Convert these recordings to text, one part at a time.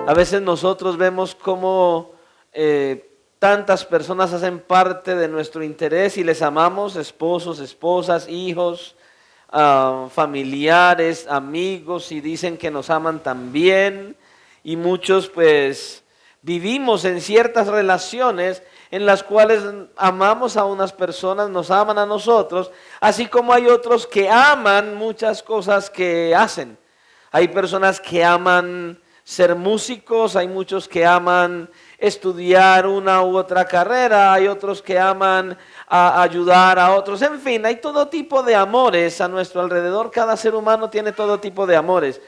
A veces nosotros vemos cómo tantas personas hacen parte de nuestro interés y les amamos, esposos, esposas, hijos, familiares, amigos, y dicen que nos aman también. Y muchos pues vivimos en ciertas relaciones en las cuales amamos a unas personas, nos aman a nosotros, así como hay otros que aman muchas cosas que hacen. Hay personas que aman ser músicos, hay muchos que aman estudiar una u otra carrera, hay otros que aman ayudar a otros, en fin, hay todo tipo de amores a nuestro alrededor, cada ser humano tiene todo tipo de amores.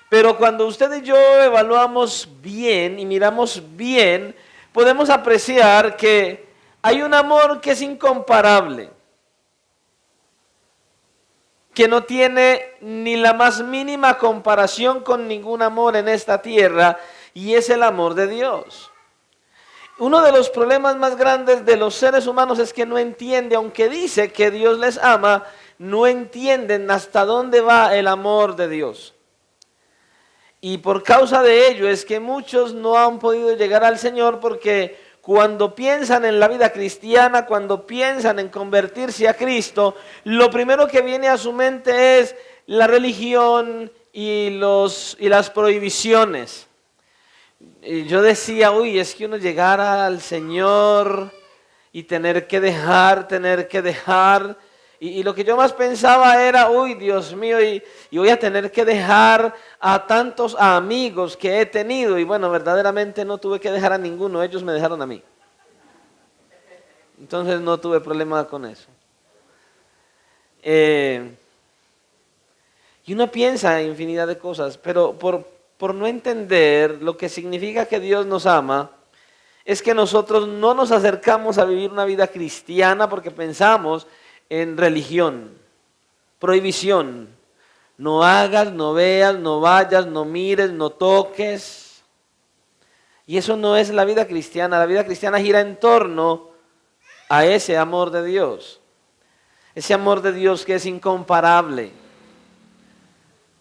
Pero cuando usted y yo evaluamos bien y miramos bien, podemos apreciar que hay un amor que es incomparable, que no tiene ni la más mínima comparación con ningún amor en esta tierra, y es el amor de Dios. Uno de los problemas más grandes de los seres humanos es que no entiende, aunque dice que Dios les ama, no entienden hasta dónde va el amor de Dios. Y por causa de ello es que muchos no han podido llegar al Señor, porque cuando piensan en la vida cristiana, cuando piensan en convertirse a Cristo, lo primero que viene a su mente es la religión y las prohibiciones. Y yo decía, uy, es que uno llegara al Señor y tener que dejar. Y lo que yo más pensaba era, uy, Dios mío, y voy a tener que dejar a tantos amigos que he tenido. Y bueno, verdaderamente no tuve que dejar a ninguno, ellos me dejaron a mí. Entonces no tuve problema con eso. Y uno piensa en infinidad de cosas, pero por no entender lo que significa que Dios nos ama, es que nosotros no nos acercamos a vivir una vida cristiana porque pensamos en religión, prohibición. No hagas, no veas, no vayas, no mires, no toques. Y eso no es la vida cristiana. La vida cristiana gira en torno a ese amor de Dios. Ese amor de Dios que es incomparable,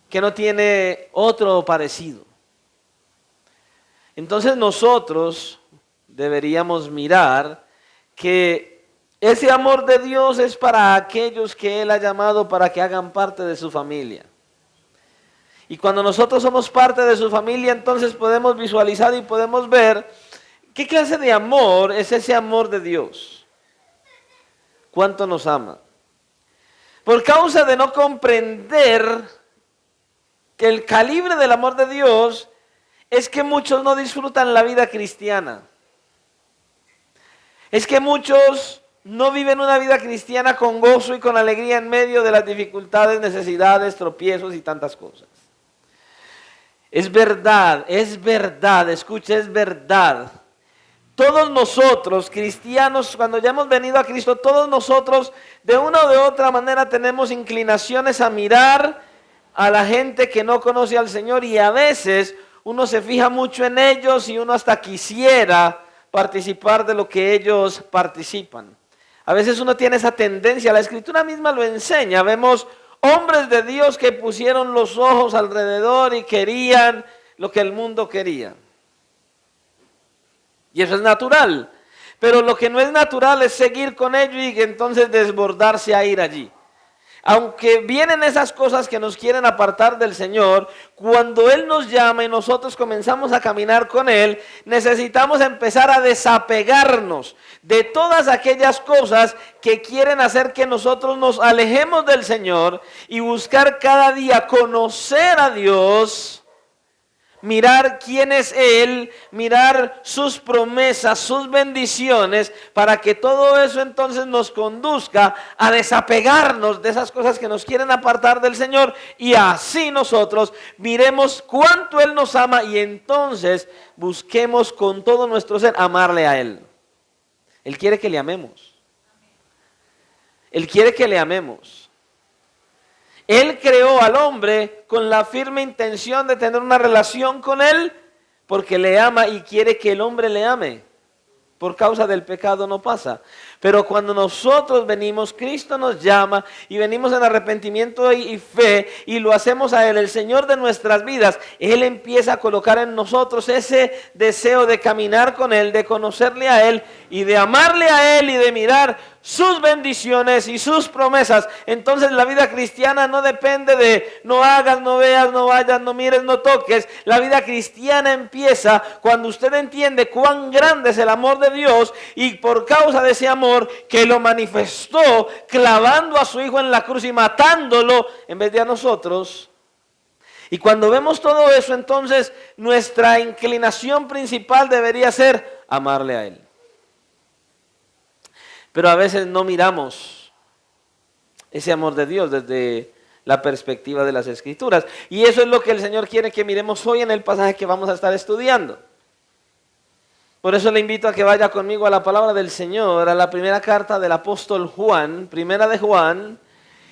que no tiene otro parecido. Entonces nosotros deberíamos mirar que ese amor de Dios es para aquellos que Él ha llamado para que hagan parte de su familia. Y cuando nosotros somos parte de su familia, entonces podemos visualizar y podemos ver qué clase de amor es ese amor de Dios. ¿Cuánto nos ama? Por causa de no comprender que el calibre del amor de Dios es que muchos no disfrutan la vida cristiana. Es que muchos no viven una vida cristiana con gozo y con alegría en medio de las dificultades, necesidades, tropiezos y tantas cosas. Es verdad, escucha, es verdad. Todos nosotros, cristianos, cuando ya hemos venido a Cristo, todos nosotros de una o de otra manera tenemos inclinaciones a mirar a la gente que no conoce al Señor, y a veces uno se fija mucho en ellos y uno hasta quisiera participar de lo que ellos participan. A veces uno tiene esa tendencia, la Escritura misma lo enseña. Vemos hombres de Dios que pusieron los ojos alrededor y querían lo que el mundo quería. Y eso es natural. Pero lo que no es natural es seguir con ello y entonces desbordarse a ir allí. Aunque vienen esas cosas que nos quieren apartar del Señor, cuando Él nos llama y nosotros comenzamos a caminar con Él, necesitamos empezar a desapegarnos de todas aquellas cosas que quieren hacer que nosotros nos alejemos del Señor y buscar cada día conocer a Dios, mirar quién es Él, mirar sus promesas, sus bendiciones, para que todo eso entonces nos conduzca a desapegarnos de esas cosas que nos quieren apartar del Señor, y así nosotros miremos cuánto Él nos ama y entonces busquemos con todo nuestro ser amarle a Él. Él quiere que le amemos. Él quiere que le amemos. Él creó al hombre con la firme intención de tener una relación con Él, porque le ama y quiere que el hombre le ame. Por causa del pecado no pasa. Pero cuando nosotros venimos, Cristo nos llama y venimos en arrepentimiento y fe y lo hacemos a Él, el Señor de nuestras vidas. Él empieza a colocar en nosotros ese deseo de caminar con Él, de conocerle a Él y de amarle a Él y de mirar sus bendiciones y sus promesas. Entonces la vida cristiana no depende de no hagas, no veas, no vayas, no mires, no toques. La vida cristiana empieza cuando usted entiende cuán grande es el amor de Dios y por causa de ese amor que lo manifestó clavando a su Hijo en la cruz y matándolo en vez de a nosotros. Y cuando vemos todo eso, entonces nuestra inclinación principal debería ser amarle a Él. Pero a veces no miramos ese amor de Dios desde la perspectiva de las Escrituras. Y eso es lo que el Señor quiere que miremos hoy en el pasaje que vamos a estar estudiando. Por eso le invito a que vaya conmigo a la palabra del Señor, a la primera carta del apóstol Juan, primera de Juan.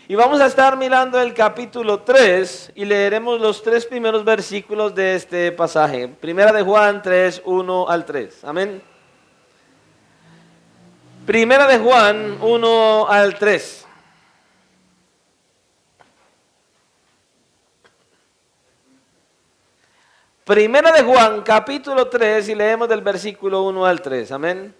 Y vamos a estar mirando el capítulo 3 y leeremos los 3 primeros versículos de este pasaje. Primera de Juan 3, 1 al 3. Amén. Primera de Juan 1 al 3. Primera de Juan capítulo 3 y leemos del versículo 1 al 3. Amén.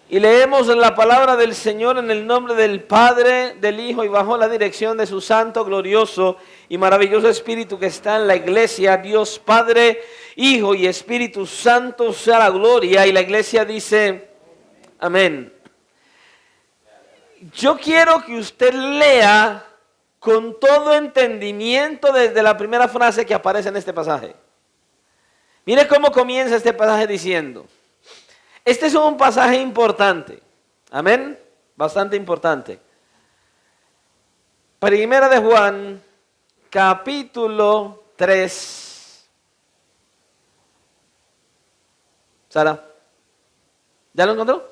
Y leemos la palabra del Señor en el nombre del Padre, del Hijo y bajo la dirección de su santo, glorioso y maravilloso Espíritu que está en la iglesia. Dios Padre, Hijo y Espíritu Santo sea la gloria. Y la iglesia dice amén. Yo quiero que usted lea con todo entendimiento desde la primera frase que aparece en este pasaje. Mire cómo comienza este pasaje diciendo, este es un pasaje importante, amén, bastante importante. Primera de Juan, capítulo 3. Sara, ¿ya lo encontró?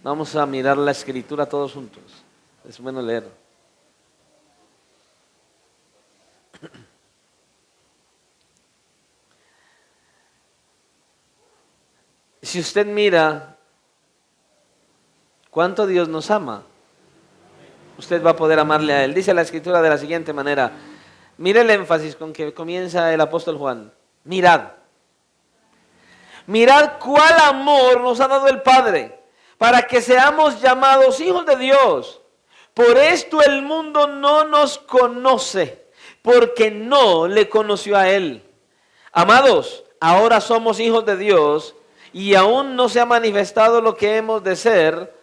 Vamos a mirar la escritura todos juntos. Es bueno leer. Si usted mira cuánto Dios nos ama, usted va a poder amarle a Él. Dice la escritura de la siguiente manera. Mire el énfasis con que comienza el apóstol Juan. Mirad. Mirad cuál amor nos ha dado el Padre, para que seamos llamados hijos de Dios. Por esto el mundo no nos conoce, porque no le conoció a Él. Amados, ahora somos hijos de Dios, y aún no se ha manifestado lo que hemos de ser,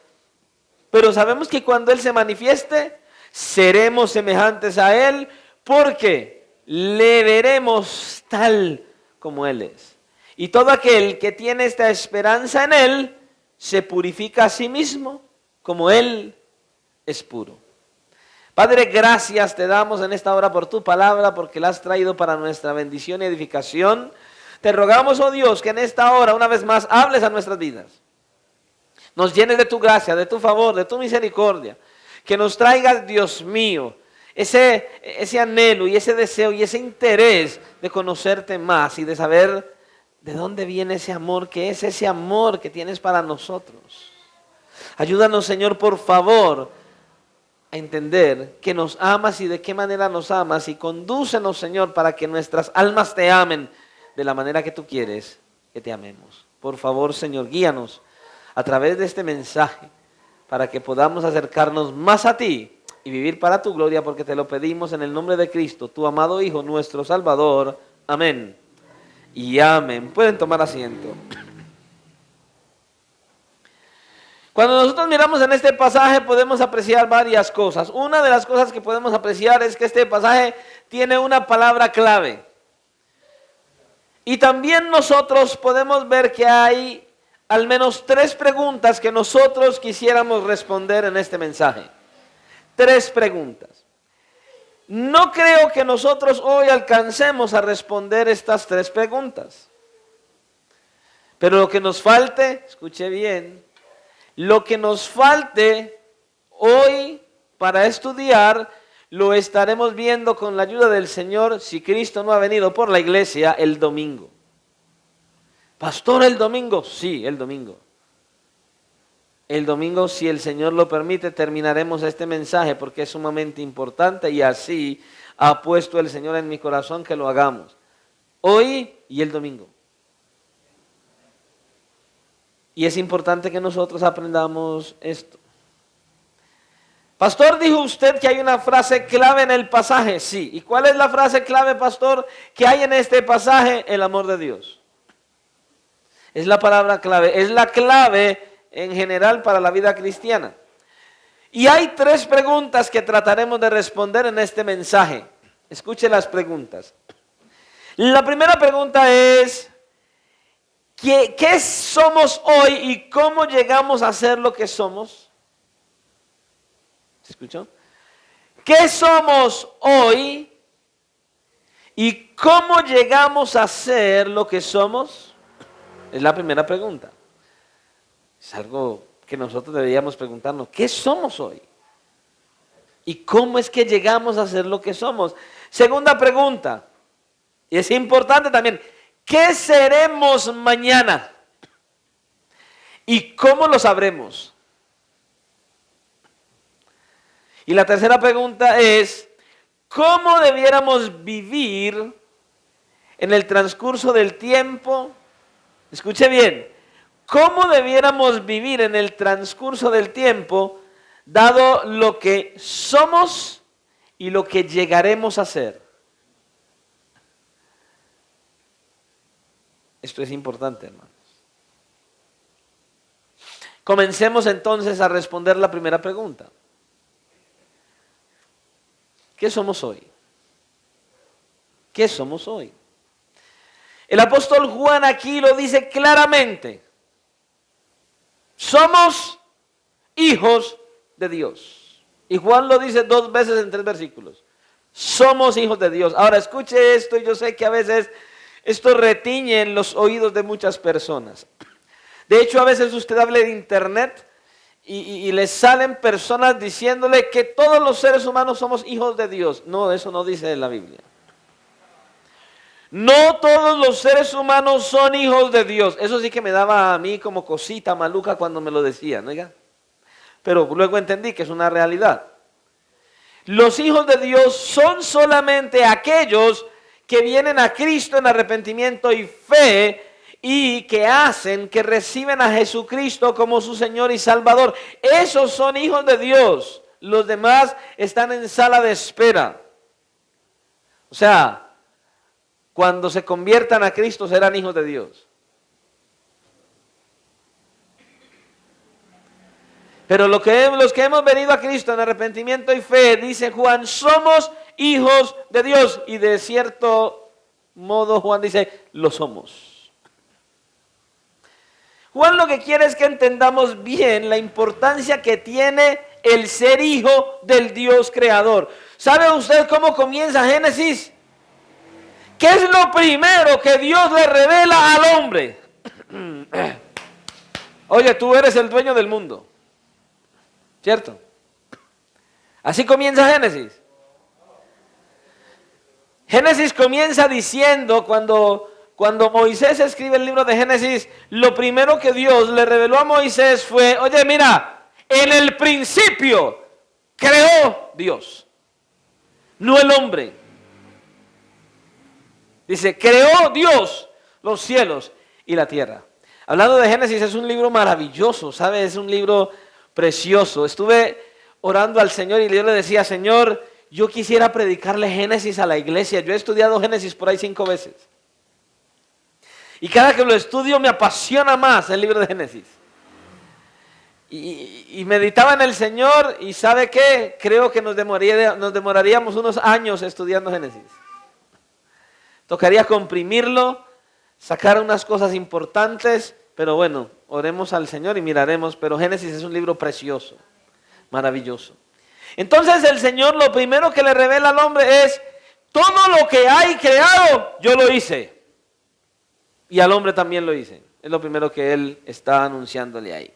pero sabemos que cuando Él se manifieste, seremos semejantes a Él, porque le veremos tal como Él es. Y todo aquel que tiene esta esperanza en Él, se purifica a sí mismo como Él es puro. Padre, gracias te damos en esta hora por tu palabra, porque la has traído para nuestra bendición y edificación. Te rogamos, oh Dios, que en esta hora una vez más hables a nuestras vidas. Nos llenes de tu gracia, de tu favor, de tu misericordia. Que nos traigas, Dios mío, ese anhelo y ese deseo y ese interés de conocerte más y de saber ¿de dónde viene ese amor? ¿Qué es ese amor que tienes para nosotros? Ayúdanos, Señor, por favor, a entender que nos amas y de qué manera nos amas. Y condúcenos, Señor, para que nuestras almas te amen de la manera que tú quieres que te amemos. Por favor, Señor, guíanos a través de este mensaje para que podamos acercarnos más a ti y vivir para tu gloria, porque te lo pedimos en el nombre de Cristo, tu amado Hijo, nuestro Salvador. Amén. Y amén. Pueden tomar asiento. Cuando nosotros miramos en este pasaje podemos apreciar varias cosas. Una de las cosas que podemos apreciar es que este pasaje tiene una palabra clave. Y también nosotros podemos ver que hay al menos 3 preguntas que nosotros quisiéramos responder en este mensaje. 3 preguntas. No creo que nosotros hoy alcancemos a responder estas 3 preguntas. Pero lo que nos falte, escuche bien, lo que nos falte hoy para estudiar lo estaremos viendo con la ayuda del Señor si Cristo no ha venido por la iglesia el domingo. Pastor, ¿el domingo? Sí, el domingo. El domingo, si el Señor lo permite, terminaremos este mensaje porque es sumamente importante y así ha puesto el Señor en mi corazón que lo hagamos. Hoy y el domingo. Y es importante que nosotros aprendamos esto. Pastor, dijo usted que hay una frase clave en el pasaje. Sí. ¿Y cuál es la frase clave, pastor, que hay en este pasaje? El amor de Dios. Es la palabra clave. Es la clave en general para la vida cristiana. Y hay 3 preguntas que trataremos de responder en este mensaje. Escuche las preguntas. La primera pregunta es, ¿qué somos hoy y cómo llegamos a ser lo que somos? ¿Se escuchó? ¿Qué somos hoy y cómo llegamos a ser lo que somos? Es la primera pregunta. Es algo que nosotros deberíamos preguntarnos. ¿Qué somos hoy? ¿Y cómo es que llegamos a ser lo que somos? Segunda pregunta, y es importante también, ¿qué seremos mañana? ¿Y cómo lo sabremos? Y la tercera pregunta es, ¿cómo debiéramos vivir en el transcurso del tiempo? Escuche bien, ¿cómo debiéramos vivir en el transcurso del tiempo, dado lo que somos y lo que llegaremos a ser? Esto es importante, hermanos. Comencemos entonces a responder la primera pregunta. ¿Qué somos hoy? ¿Qué somos hoy? El apóstol Juan aquí lo dice claramente. Somos hijos de Dios. Y Juan lo dice 2 veces en 3 versículos. Somos hijos de Dios. Ahora escuche esto, y yo sé que a veces esto retiñe en los oídos de muchas personas. De hecho, a veces usted habla de internet y le salen personas diciéndole que todos los seres humanos somos hijos de Dios. No, eso no dice la Biblia. No todos los seres humanos son hijos de Dios. Eso sí que me daba a mí como cosita maluca cuando me lo decían, ¿no? Pero luego entendí que es una realidad. Los hijos de Dios son solamente aquellos que vienen a Cristo en arrepentimiento y fe y que reciben a Jesucristo como su Señor y Salvador. Esos son hijos de Dios. Los demás están en sala de espera. O sea, cuando se conviertan a Cristo serán hijos de Dios. Pero los que hemos venido a Cristo en arrepentimiento y fe, dice Juan, somos hijos de Dios. Y de cierto modo Juan dice, lo somos. Juan lo que quiere es que entendamos bien la importancia que tiene el ser hijo del Dios creador. ¿Sabe usted cómo comienza Génesis? ¿Qué es lo primero que Dios le revela al hombre? Oye, tú eres el dueño del mundo. ¿Cierto? Así comienza Génesis. Génesis comienza diciendo, cuando Moisés escribe el libro de Génesis, lo primero que Dios le reveló a Moisés fue, oye, mira, en el principio creó Dios, no el hombre. Dice, creó Dios los cielos y la tierra. Hablando de Génesis, es un libro maravilloso, ¿sabe? Es un libro precioso. Estuve orando al Señor y yo le decía, Señor, yo quisiera predicarle Génesis a la iglesia. Yo he estudiado Génesis por ahí 5 veces. Y cada que lo estudio me apasiona más el libro de Génesis. Y meditaba en el Señor y ¿sabe qué? Creo que nos demoraríamos unos años estudiando Génesis. Tocaría comprimirlo, sacar unas cosas importantes, pero bueno, oremos al Señor y miraremos. Pero Génesis es un libro precioso, maravilloso. Entonces el Señor lo primero que le revela al hombre es, todo lo que hay creado, yo lo hice. Y al hombre también lo hice. Es lo primero que Él está anunciándole ahí.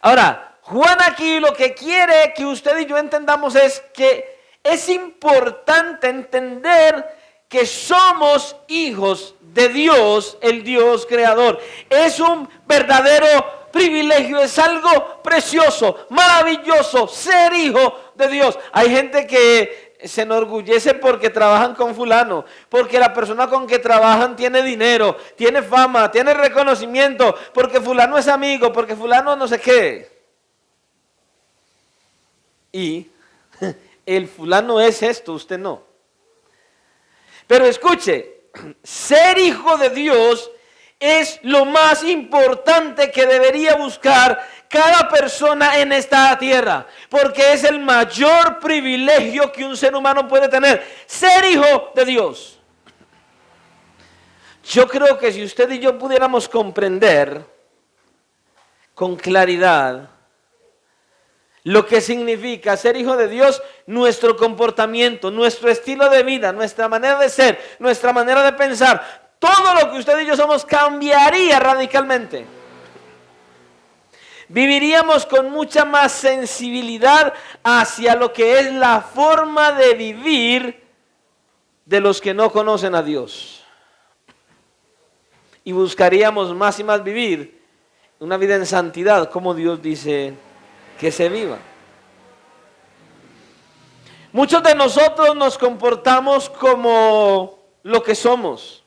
Ahora, Juan aquí lo que quiere que usted y yo entendamos es que Es importante entender que somos hijos de Dios, el Dios creador. Es un verdadero privilegio, es algo precioso, maravilloso ser hijo de Dios. Hay gente que se enorgullece porque trabajan con fulano, porque la persona con que trabajan tiene dinero, tiene fama, tiene reconocimiento, porque fulano es amigo, porque fulano no sé qué. Y el fulano es esto, usted no. Pero escuche, ser hijo de Dios es lo más importante que debería buscar cada persona en esta tierra, porque es el mayor privilegio que un ser humano puede tener, ser hijo de Dios. Yo creo que si usted y yo pudiéramos comprender con claridad lo que significa ser hijo de Dios, nuestro comportamiento, nuestro estilo de vida, nuestra manera de ser, nuestra manera de pensar, todo lo que usted y yo somos cambiaría radicalmente. Viviríamos con mucha más sensibilidad hacia lo que es la forma de vivir de los que no conocen a Dios. Y buscaríamos más y más vivir una vida en santidad, como Dios dice que se viva. Muchos de nosotros nos comportamos como lo que somos.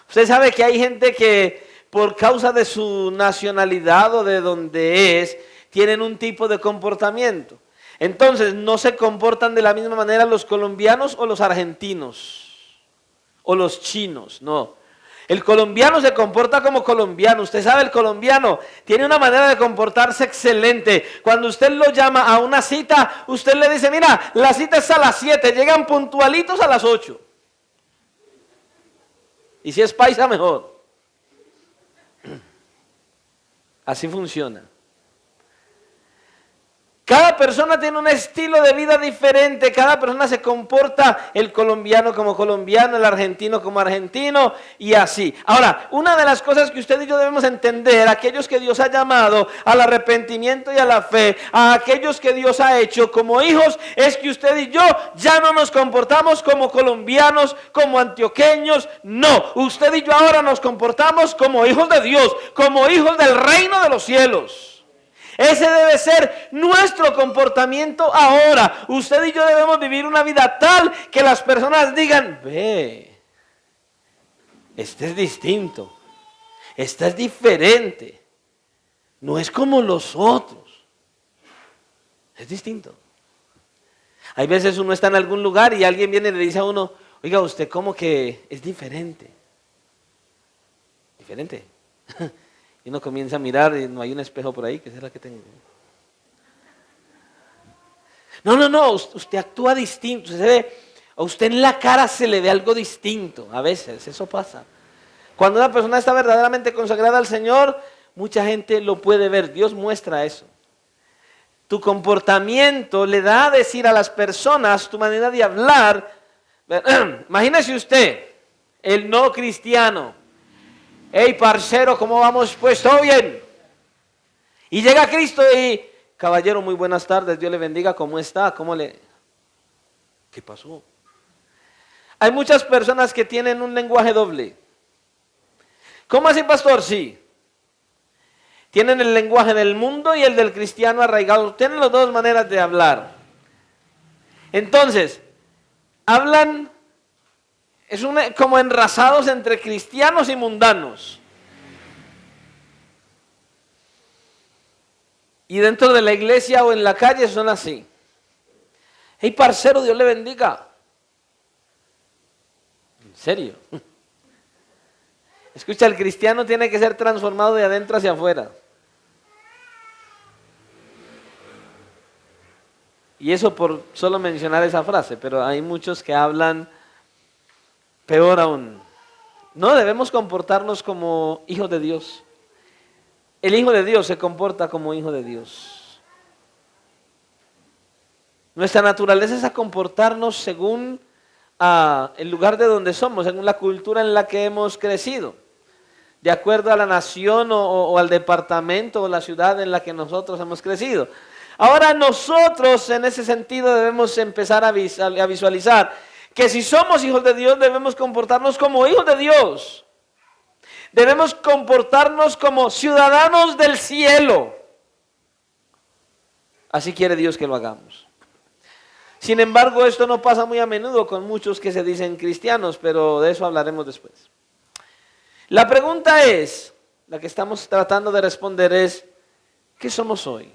Usted sabe que hay gente que por causa de su nacionalidad o de donde es, tienen un tipo de comportamiento. Entonces no se comportan de la misma manera los colombianos o los argentinos o los chinos, no. El colombiano se comporta como colombiano. Usted sabe, el colombiano tiene una manera de comportarse excelente. Cuando usted lo llama a una cita, usted le dice, mira, la cita es a las 7, llegan puntualitos a las 8. Y si es paisa, mejor. Así funciona. Cada persona tiene un estilo de vida diferente, cada persona se comporta, el colombiano como colombiano, el argentino como argentino y así. Ahora, una de las cosas que usted y yo debemos entender, aquellos que Dios ha llamado al arrepentimiento y a la fe, a aquellos que Dios ha hecho como hijos, es que usted y yo ya no nos comportamos como colombianos, como antioqueños, no. Usted y yo ahora nos comportamos como hijos de Dios, como hijos del reino de los cielos. Ese debe ser nuestro comportamiento ahora. Usted y yo debemos vivir una vida tal que las personas digan, ve, este es distinto, este es diferente, no es como los otros, es distinto. Hay veces uno está en algún lugar y alguien viene y le dice a uno, oiga, usted como que es diferente. Diferente. Y uno comienza a mirar y no hay un espejo por ahí, que es la que tengo. No, usted actúa distinto, a usted en la cara se le ve algo distinto, a veces, eso pasa. Cuando una persona está verdaderamente consagrada al Señor, mucha gente lo puede ver, Dios muestra eso. Tu comportamiento le da a decir a las personas, tu manera de hablar. Imagínese usted, el no cristiano. Hey, parcero, ¿cómo vamos? Pues todo bien. Y llega Cristo y, caballero, muy buenas tardes, Dios le bendiga, ¿cómo está? ¿Qué pasó? Hay muchas personas que tienen un lenguaje doble. ¿Cómo así, pastor? Sí. Tienen el lenguaje del mundo y el del cristiano arraigado. Tienen las dos maneras de hablar. Entonces, hablan... Es como enrasados entre cristianos y mundanos. Y dentro de la iglesia o en la calle son así. Hey, parcero, Dios le bendiga. ¿En serio? Escucha, el cristiano tiene que ser transformado de adentro hacia afuera. Y eso por solo mencionar esa frase, pero hay muchos que hablan... Peor aún, no debemos comportarnos como hijos de Dios. El hijo de Dios se comporta como hijo de Dios. Nuestra naturaleza es a comportarnos según el lugar de donde somos, según la cultura en la que hemos crecido, de acuerdo a la nación o al departamento o la ciudad en la que nosotros hemos crecido. Ahora nosotros en ese sentido debemos empezar a visualizar que si somos hijos de Dios debemos comportarnos como hijos de Dios. Debemos comportarnos como ciudadanos del cielo. Así quiere Dios que lo hagamos. Sin embargo, esto no pasa muy a menudo con muchos que se dicen cristianos, pero de eso hablaremos después. La pregunta es, la que estamos tratando de responder es, ¿qué somos hoy?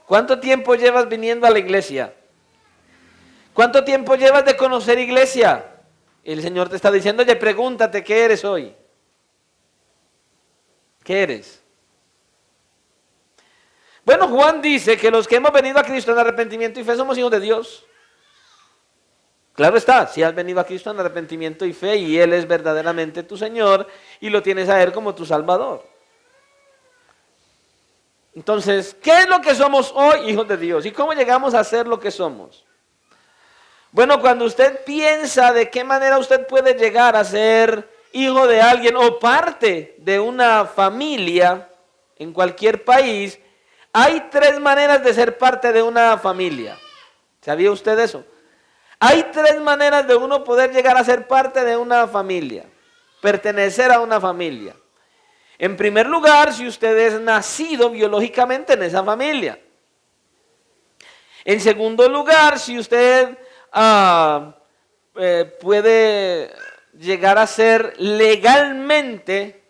¿Cuánto tiempo llevas viniendo a la iglesia? ¿Cuánto tiempo llevas de conocer iglesia? El Señor te está diciendo, oye, pregúntate, ¿qué eres hoy? ¿Qué eres? Bueno, Juan dice que los que hemos venido a Cristo en arrepentimiento y fe somos hijos de Dios. Claro está, si has venido a Cristo en arrepentimiento y fe y Él es verdaderamente tu Señor y lo tienes a Él como tu Salvador. Entonces, ¿qué es lo que somos hoy, hijos de Dios? ¿Y cómo llegamos a ser lo que somos? Bueno, cuando usted piensa de qué manera usted puede llegar a ser hijo de alguien o parte de una familia en cualquier país, hay 3 maneras de ser parte de una familia. ¿Sabía usted eso? Hay 3 maneras de uno poder llegar a ser parte de una familia, pertenecer a una familia. En primer lugar, si usted es nacido biológicamente en esa familia. En segundo lugar, si usted puede llegar a ser legalmente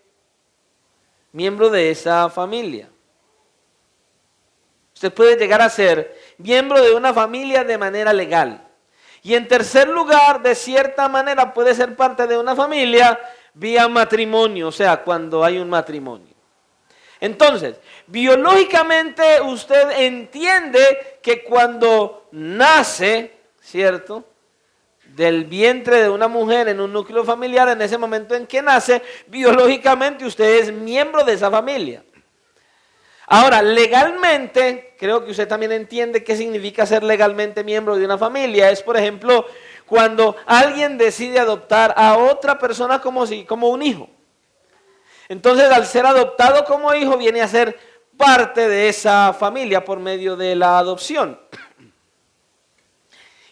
miembro de esa familia. Usted puede llegar a ser miembro de una familia de manera legal. Y en tercer lugar, de cierta manera puede ser parte de una familia vía matrimonio, o sea, cuando hay un matrimonio. Entonces, biológicamente usted entiende que cuando nace, ¿cierto?, del vientre de una mujer en un núcleo familiar, en ese momento en que nace, biológicamente usted es miembro de esa familia. Ahora, legalmente, creo que usted también entiende qué significa ser legalmente miembro de una familia. Es, por ejemplo, cuando alguien decide adoptar a otra persona como un hijo. Entonces, al ser adoptado como hijo, viene a ser parte de esa familia por medio de la adopción.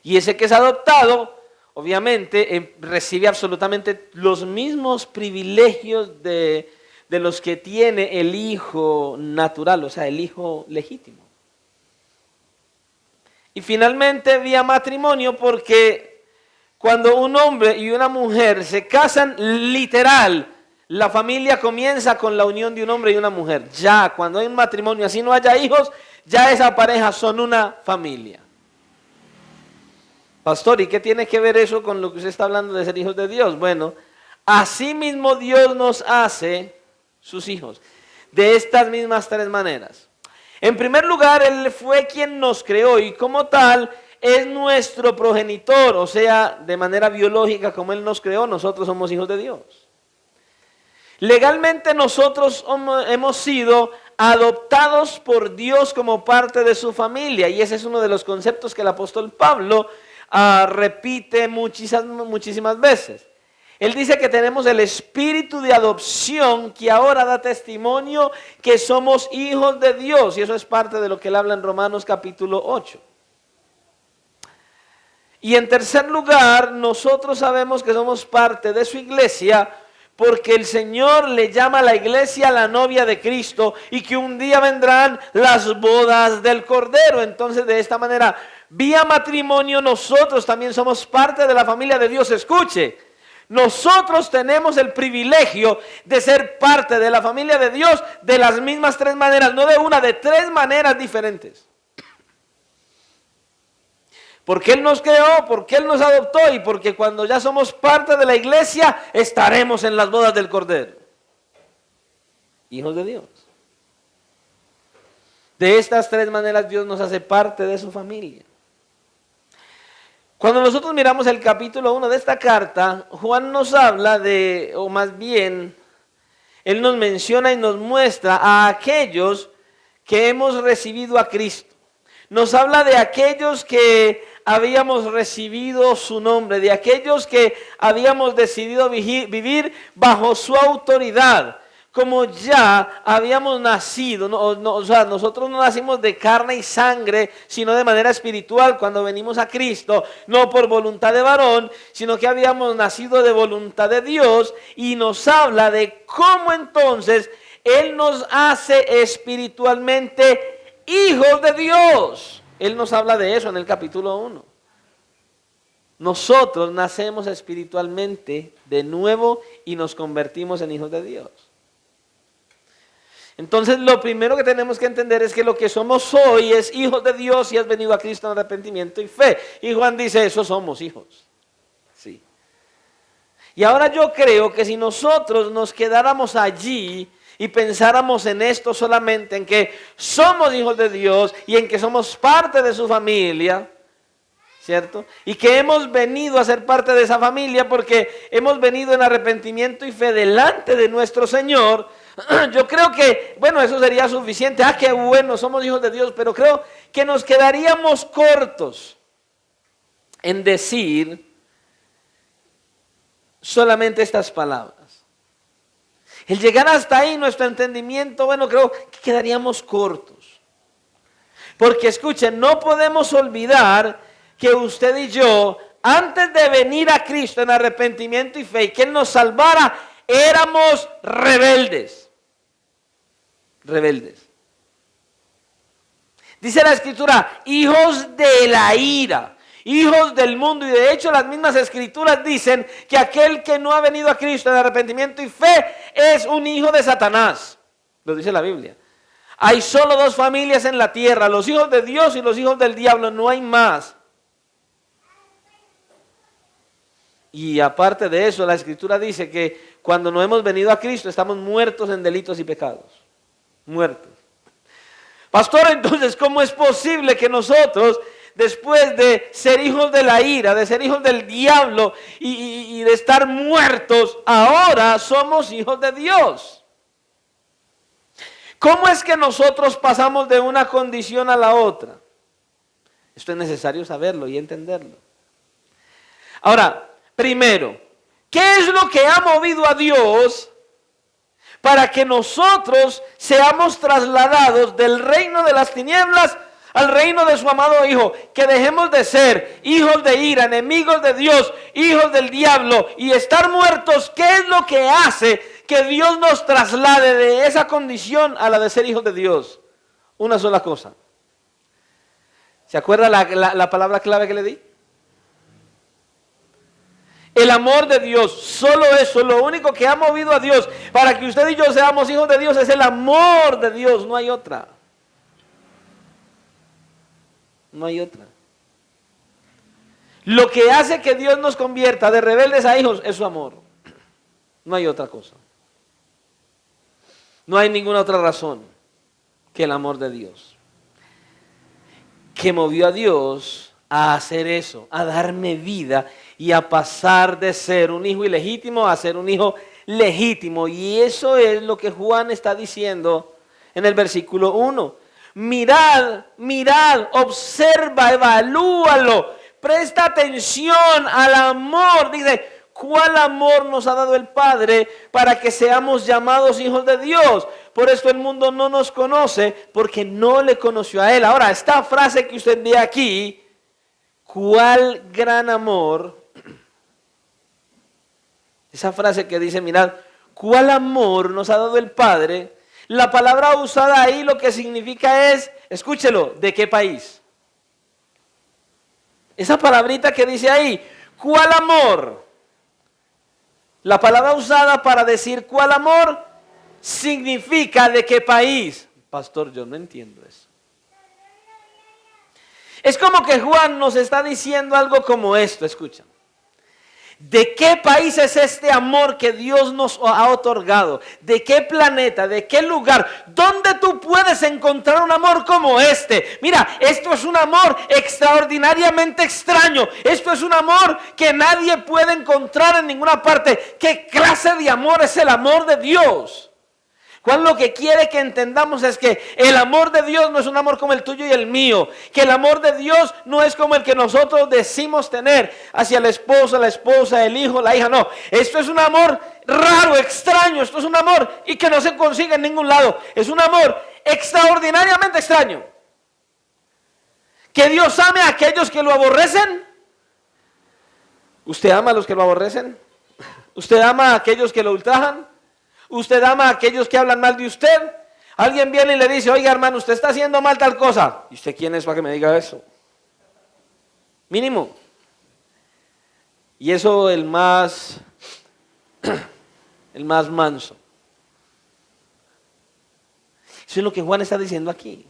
Y ese que es adoptado, obviamente, recibe absolutamente los mismos privilegios de los que tiene el hijo natural, o sea, el hijo legítimo. Y finalmente, vía matrimonio, porque cuando un hombre y una mujer se casan, literal, la familia comienza con la unión de un hombre y una mujer. Ya, cuando hay un matrimonio, así no haya hijos, ya esa pareja son una familia. Pastor, ¿y qué tiene que ver eso con lo que usted está hablando de ser hijos de Dios? Bueno, así mismo Dios nos hace sus hijos, de estas mismas 3 maneras. En primer lugar, Él fue quien nos creó y como tal es nuestro progenitor, o sea, de manera biológica como Él nos creó, nosotros somos hijos de Dios. Legalmente nosotros hemos sido adoptados por Dios como parte de su familia y ese es uno de los conceptos que el apóstol Pablo repite muchísimas veces. Él dice que tenemos el espíritu de adopción que ahora da testimonio que somos hijos de Dios. Y eso es parte de lo que él habla en Romanos capítulo 8. Y en tercer lugar, nosotros sabemos que somos parte de su iglesia porque el Señor le llama a la iglesia la novia de Cristo y que un día vendrán las bodas del Cordero. Entonces, de esta manera, vía matrimonio, nosotros también somos parte de la familia de Dios. Escuche. Nosotros tenemos el privilegio de ser parte de la familia de Dios de las mismas 3 maneras, no de una, de 3 maneras diferentes. Porque Él nos creó, porque Él nos adoptó y porque cuando ya somos parte de la iglesia estaremos en las bodas del Cordero. Hijos de Dios. De estas 3 maneras Dios nos hace parte de su familia. Cuando nosotros miramos el capítulo 1 de esta carta, Juan nos habla o más bien, él nos menciona y nos muestra a aquellos que hemos recibido a Cristo. Nos habla de aquellos que habíamos recibido su nombre, de aquellos que habíamos decidido vivir bajo su autoridad, como ya habíamos nacido, o sea, nosotros no nacimos de carne y sangre, sino de manera espiritual cuando venimos a Cristo, no por voluntad de varón, sino que habíamos nacido de voluntad de Dios, y nos habla de cómo entonces Él nos hace espiritualmente hijos de Dios. Él nos habla de eso en el capítulo 1. Nosotros nacemos espiritualmente de nuevo y nos convertimos en hijos de Dios. Entonces lo primero que tenemos que entender es que lo que somos hoy es hijos de Dios y has venido a Cristo en arrepentimiento y fe. Y Juan dice, eso somos hijos. Sí. Y ahora yo creo que si nosotros nos quedáramos allí y pensáramos en esto solamente, en que somos hijos de Dios y en que somos parte de su familia, ¿cierto? Y que hemos venido a ser parte de esa familia porque hemos venido en arrepentimiento y fe delante de nuestro Señor. Yo creo que, bueno, eso sería suficiente. Qué bueno, somos hijos de Dios, pero creo que nos quedaríamos cortos en decir solamente estas palabras. El llegar hasta ahí, nuestro entendimiento, bueno, creo que quedaríamos cortos. Porque escuchen, no podemos olvidar que usted y yo, antes de venir a Cristo en arrepentimiento y fe, y que Él nos salvara, éramos rebeldes. Rebeldes. Dice la Escritura, hijos de la ira, hijos del mundo. Y de hecho las mismas Escrituras dicen que aquel que no ha venido a Cristo en arrepentimiento y fe es un hijo de Satanás. Lo dice la Biblia. Hay solo dos familias en la tierra, los hijos de Dios y los hijos del diablo, no hay más. Y aparte de eso, la Escritura dice que cuando no hemos venido a Cristo estamos muertos en delitos y pecados. Muertos. Pastor, entonces, ¿cómo es posible que nosotros, después de ser hijos de la ira, de ser hijos del diablo y de estar muertos, ahora somos hijos de Dios? ¿Cómo es que nosotros pasamos de una condición a la otra? Esto es necesario saberlo y entenderlo. Ahora, primero, ¿qué es lo que ha movido a Dios para que nosotros seamos trasladados del reino de las tinieblas al reino de su amado Hijo? Que dejemos de ser hijos de ira, enemigos de Dios, hijos del diablo y estar muertos. ¿Qué es lo que hace que Dios nos traslade de esa condición a la de ser hijos de Dios? Una sola cosa. ¿Se acuerda la palabra clave que le di? El amor de Dios, solo eso, lo único que ha movido a Dios para que usted y yo seamos hijos de Dios es el amor de Dios, no hay otra. No hay otra. Lo que hace que Dios nos convierta de rebeldes a hijos es su amor. No hay otra cosa. No hay ninguna otra razón que el amor de Dios, que movió a Dios a hacer eso, a darme vida y a pasar de ser un hijo ilegítimo a ser un hijo legítimo. Y eso es lo que Juan está diciendo en el versículo 1. Mirad, mirad, observa, evalúalo, presta atención al amor. Dice, ¿cuál amor nos ha dado el Padre para que seamos llamados hijos de Dios? Por esto el mundo no nos conoce, porque no le conoció a Él. Ahora, esta frase que usted ve aquí, ¿cuál gran amor? Esa frase que dice, mirad, ¿cuál amor nos ha dado el Padre? La palabra usada ahí lo que significa es, escúchelo, ¿de qué país? Esa palabrita que dice ahí, ¿cuál amor? La palabra usada para decir ¿cuál amor? Significa ¿de qué país? Pastor, yo no entiendo eso. Es como que Juan nos está diciendo algo como esto, escucha. ¿De qué país es este amor que Dios nos ha otorgado? ¿De qué planeta? ¿De qué lugar? ¿Dónde tú puedes encontrar un amor como este? Mira, esto es un amor extraordinariamente extraño. Esto es un amor que nadie puede encontrar en ninguna parte. ¿Qué clase de amor es el amor de Dios? Juan lo que quiere que entendamos es que el amor de Dios no es un amor como el tuyo y el mío, que el amor de Dios no es como el que nosotros decimos tener hacia la esposa, el hijo, la hija, no. Esto es un amor raro, extraño, esto es un amor y que no se consigue en ningún lado. Es un amor extraordinariamente extraño. Que Dios ame a aquellos que lo aborrecen. ¿Usted ama a los que lo aborrecen? ¿Usted ama a aquellos que lo ultrajan? ¿Usted ama a aquellos que hablan mal de usted? Alguien viene y le dice, oiga hermano, usted está haciendo mal tal cosa. ¿Y usted quién es para que me diga eso? Mínimo. Y eso el más manso. Eso es lo que Juan está diciendo aquí.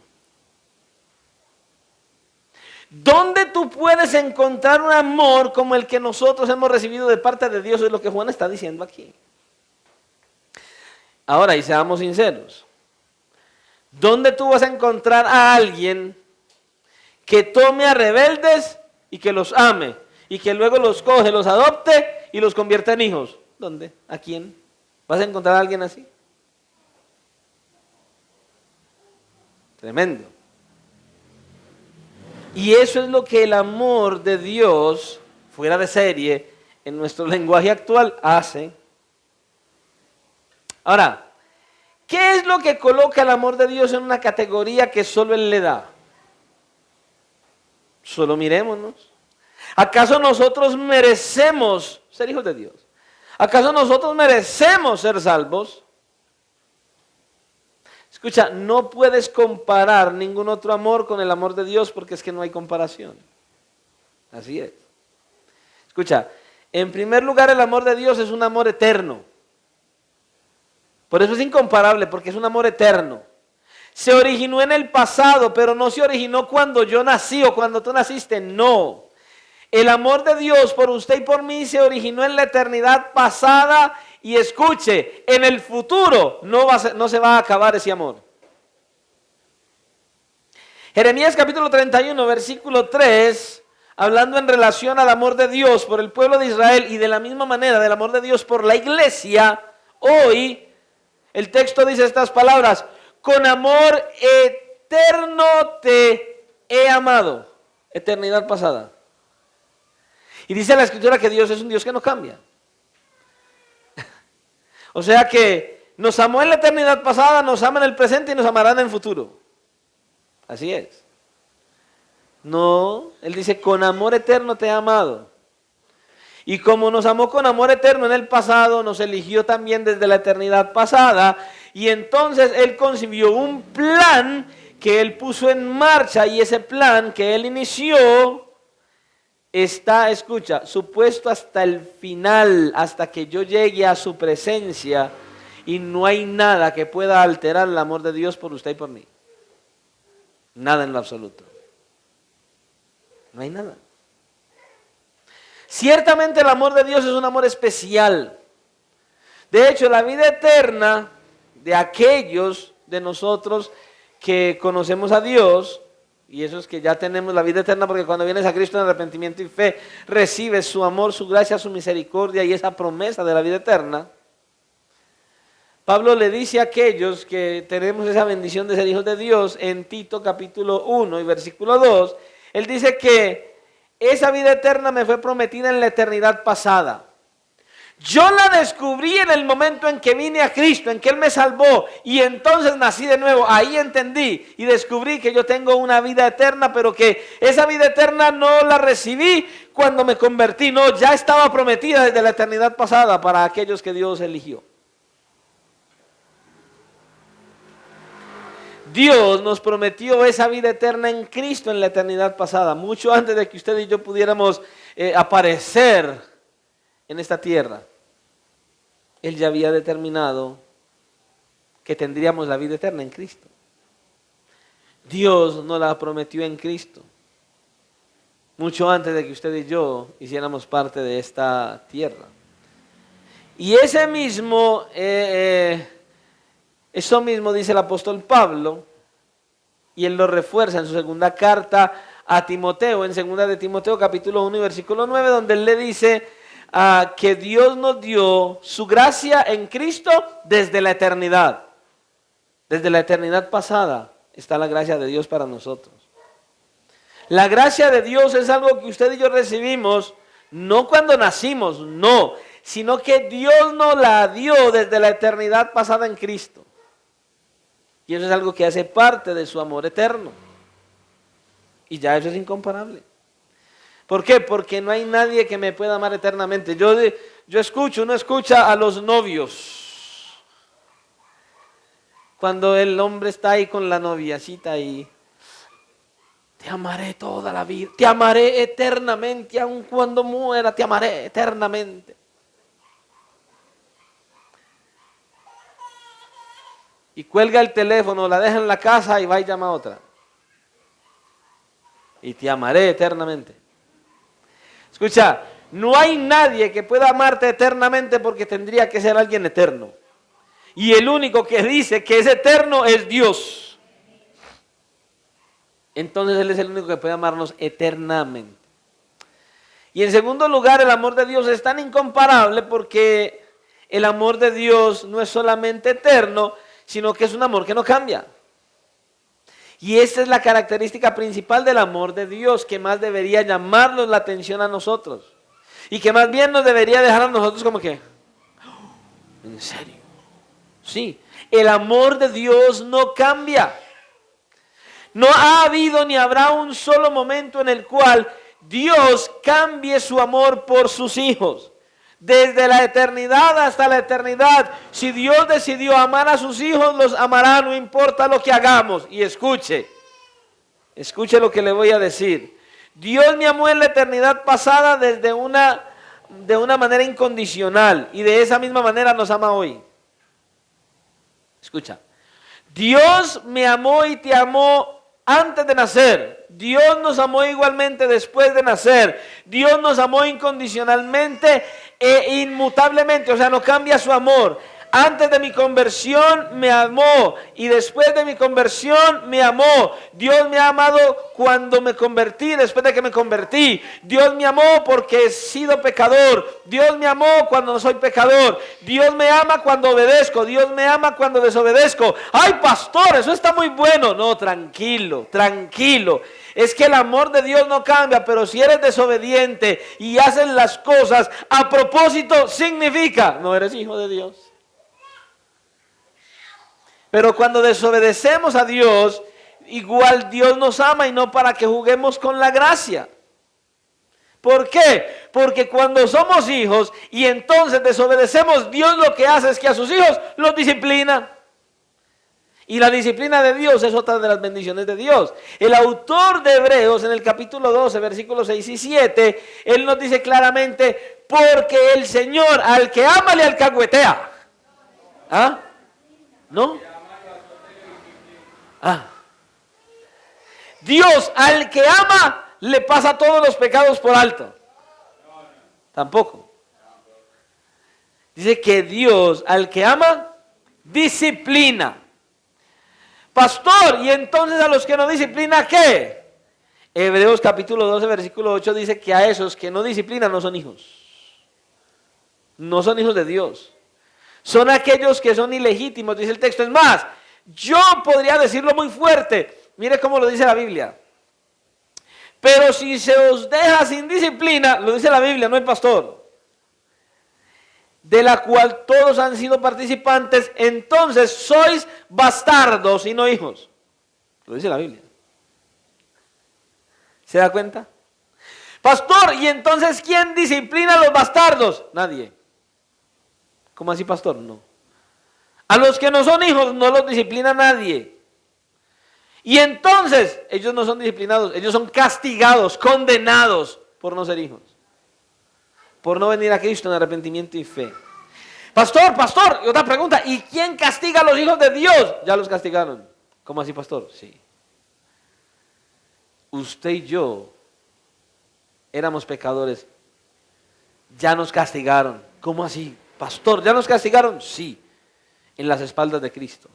¿Dónde tú puedes encontrar un amor como el que nosotros hemos recibido de parte de Dios? Es lo que Juan está diciendo aquí. Ahora, y seamos sinceros, ¿dónde tú vas a encontrar a alguien que tome a rebeldes y que los ame y que luego los coge, los adopte y los convierta en hijos? ¿Dónde? ¿A quién? ¿Vas a encontrar a alguien así? Tremendo. Y eso es lo que el amor de Dios, fuera de serie, en nuestro lenguaje actual, hace. Ahora, ¿qué es lo que coloca el amor de Dios en una categoría que solo Él le da? Solo mirémonos. ¿Acaso nosotros merecemos ser hijos de Dios? ¿Acaso nosotros merecemos ser salvos? Escucha, no puedes comparar ningún otro amor con el amor de Dios porque es que no hay comparación. Así es. Escucha, en primer lugar el amor de Dios es un amor eterno. Por eso es incomparable, porque es un amor eterno. Se originó en el pasado, pero no se originó cuando yo nací o cuando tú naciste, no. El amor de Dios por usted y por mí se originó en la eternidad pasada y escuche, en el futuro no se va a acabar ese amor. Jeremías capítulo 31, versículo 3, hablando en relación al amor de Dios por el pueblo de Israel y de la misma manera del amor de Dios por la iglesia, hoy el texto dice estas palabras: con amor eterno te he amado. Eternidad pasada. Y dice la Escritura que Dios es un Dios que no cambia. O sea que nos amó en la eternidad pasada, nos ama en el presente y nos amará en el futuro. Así es. No, Él dice, con amor eterno te he amado. Y como nos amó con amor eterno en el pasado, nos eligió también desde la eternidad pasada. Y entonces Él concibió un plan que Él puso en marcha. Y ese plan que Él inició está, escucha, supuesto hasta el final, hasta que yo llegue a su presencia. Y no hay nada que pueda alterar el amor de Dios por usted y por mí. Nada en lo absoluto. No hay nada. Ciertamente el amor de Dios es un amor especial. De hecho, la vida eterna de aquellos de nosotros que conocemos a Dios, y eso es que ya tenemos la vida eterna, porque cuando vienes a Cristo en arrepentimiento y fe, recibes su amor, su gracia, su misericordia y esa promesa de la vida eterna. Pablo le dice a aquellos que tenemos esa bendición de ser hijos de Dios en Tito capítulo 1 y versículo 2, él dice que esa vida eterna me fue prometida en la eternidad pasada. Yo la descubrí en el momento en que vine a Cristo, en que Él me salvó y entonces nací de nuevo. Ahí entendí y descubrí que yo tengo una vida eterna, pero que esa vida eterna no la recibí cuando me convertí. No, ya estaba prometida desde la eternidad pasada para aquellos que Dios eligió. Dios nos prometió esa vida eterna en Cristo en la eternidad pasada, mucho antes de que usted y yo pudiéramos aparecer en esta tierra. Él ya había determinado que tendríamos la vida eterna en Cristo. Dios nos la prometió en Cristo, mucho antes de que usted y yo hiciéramos parte de esta tierra. Y ese mismo... Eso mismo dice el apóstol Pablo, y él lo refuerza en su segunda carta a Timoteo, en segunda de Timoteo capítulo 1 y versículo 9, donde él le dice que Dios nos dio su gracia en Cristo desde la eternidad. Desde la eternidad pasada está la gracia de Dios para nosotros. La gracia de Dios es algo que usted y yo recibimos no cuando nacimos, no, sino que Dios nos la dio desde la eternidad pasada en Cristo. Y eso es algo que hace parte de su amor eterno. Y ya eso es incomparable. ¿Por qué? Porque no hay nadie que me pueda amar eternamente. Uno escucha a los novios. Cuando el hombre está ahí con la noviacita y te amaré toda la vida, te amaré eternamente, aun cuando muera, te amaré eternamente. Y cuelga el teléfono, la deja en la casa y va y llama a otra. Y te amaré eternamente. Escucha, no hay nadie que pueda amarte eternamente porque tendría que ser alguien eterno. Y el único que dice que es eterno es Dios. Entonces Él es el único que puede amarnos eternamente. Y en segundo lugar, el amor de Dios es tan incomparable porque el amor de Dios no es solamente eterno, sino que es un amor que no cambia. Y esa es la característica principal del amor de Dios, que más debería llamarnos la atención a nosotros. Y que más bien nos debería dejar a nosotros como que, ¿en serio? Sí, el amor de Dios no cambia. No ha habido ni habrá un solo momento en el cual Dios cambie su amor por sus hijos. Desde la eternidad hasta la eternidad, si Dios decidió amar a sus hijos, los amará, no importa lo que hagamos. Y escuche lo que le voy a decir. Dios me amó en la eternidad pasada de una manera incondicional y de esa misma manera nos ama hoy. Escucha, Dios me amó y te amó antes de nacer. Dios nos amó igualmente después de nacer. Dios nos amó incondicionalmente e inmutablemente, o sea, no cambia su amor. Antes de mi conversión me amó y después de mi conversión me amó. Dios me ha amado cuando me convertí, después de que me convertí. Dios me amó porque he sido pecador. Dios me amó cuando no soy pecador. Dios me ama cuando obedezco. Dios me ama cuando desobedezco. ¡Ay, pastor, eso está muy bueno! No, tranquilo, tranquilo. Es que el amor de Dios no cambia, pero si eres desobediente y haces las cosas a propósito, significa no eres hijo de Dios. Pero cuando desobedecemos a Dios, igual Dios nos ama y no para que juguemos con la gracia. ¿Por qué? Porque cuando somos hijos y entonces desobedecemos, Dios lo que hace es que a sus hijos los disciplina. Y la disciplina de Dios es otra de las bendiciones de Dios. El autor de Hebreos en el capítulo 12, versículos 6 y 7, él nos dice claramente, porque el Señor al que ama le alcahuetea. ¿Ah? ¿No? Dios al que ama le pasa todos los pecados por alto. Tampoco. Dice que Dios al que ama disciplina. Pastor, y entonces a los que no disciplina, ¿qué? Hebreos capítulo 12 versículo 8 dice que a esos que no disciplinan no son hijos. No son hijos de Dios. Son aquellos que son ilegítimos, dice el texto. Es más, yo podría decirlo muy fuerte. Mire cómo lo dice la Biblia. Pero si se os deja sin disciplina, lo dice la Biblia, no el pastor, de la cual todos han sido participantes, entonces sois bastardos y no hijos. Lo dice la Biblia. ¿Se da cuenta? Pastor, ¿y entonces quién disciplina a los bastardos? Nadie. ¿Cómo así, pastor? No. A los que no son hijos no los disciplina nadie. Y entonces ellos no son disciplinados, ellos son castigados, condenados por no ser hijos. Por no venir a Cristo en arrepentimiento y fe. Pastor, y otra pregunta, ¿y quién castiga a los hijos de Dios? Ya los castigaron. ¿Cómo así, pastor? Sí. Usted y yo éramos pecadores. Ya nos castigaron. ¿Cómo así, pastor? ¿Ya nos castigaron? Sí. En las espaldas de Cristo.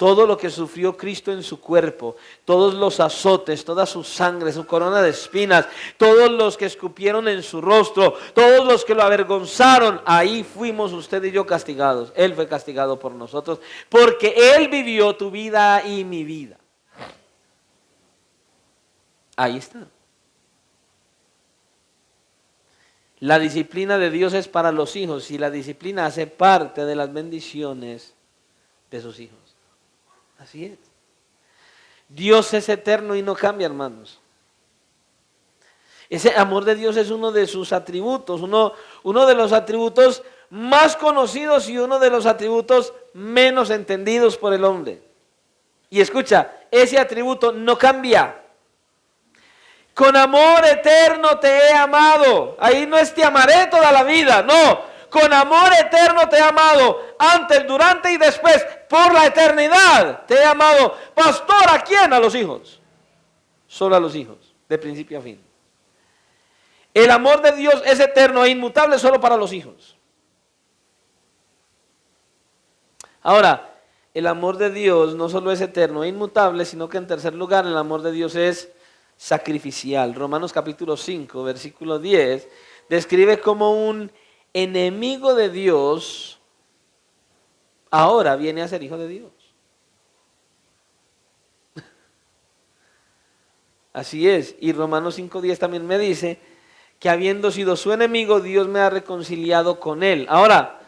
todo lo que sufrió Cristo en su cuerpo, todos los azotes, toda su sangre, su corona de espinas, todos los que escupieron en su rostro, todos los que lo avergonzaron, ahí fuimos usted y yo castigados. Él fue castigado por nosotros, porque Él vivió tu vida y mi vida. Ahí está. La disciplina de Dios es para los hijos y la disciplina hace parte de las bendiciones de sus hijos. Así es. Dios es eterno y no cambia, hermanos. Ese amor de Dios es uno de sus atributos, uno de los atributos más conocidos y uno de los atributos menos entendidos por el hombre. Y escucha, ese atributo no cambia. Con amor eterno te he amado. Ahí no es te amaré toda la vida, no. Con amor eterno te he amado, antes, durante y después, por la eternidad te he amado. Pastor, ¿a quién? A los hijos. Solo a los hijos, de principio a fin. El amor de Dios es eterno e inmutable solo para los hijos. Ahora, el amor de Dios no solo es eterno e inmutable, sino que en tercer lugar el amor de Dios es sacrificial. Romanos capítulo 5, versículo 10, describe como un enemigo de Dios ahora viene a ser hijo de Dios. Así es. Y Romanos 5:10 también me dice que habiendo sido su enemigo, Dios me ha reconciliado con él. Ahora,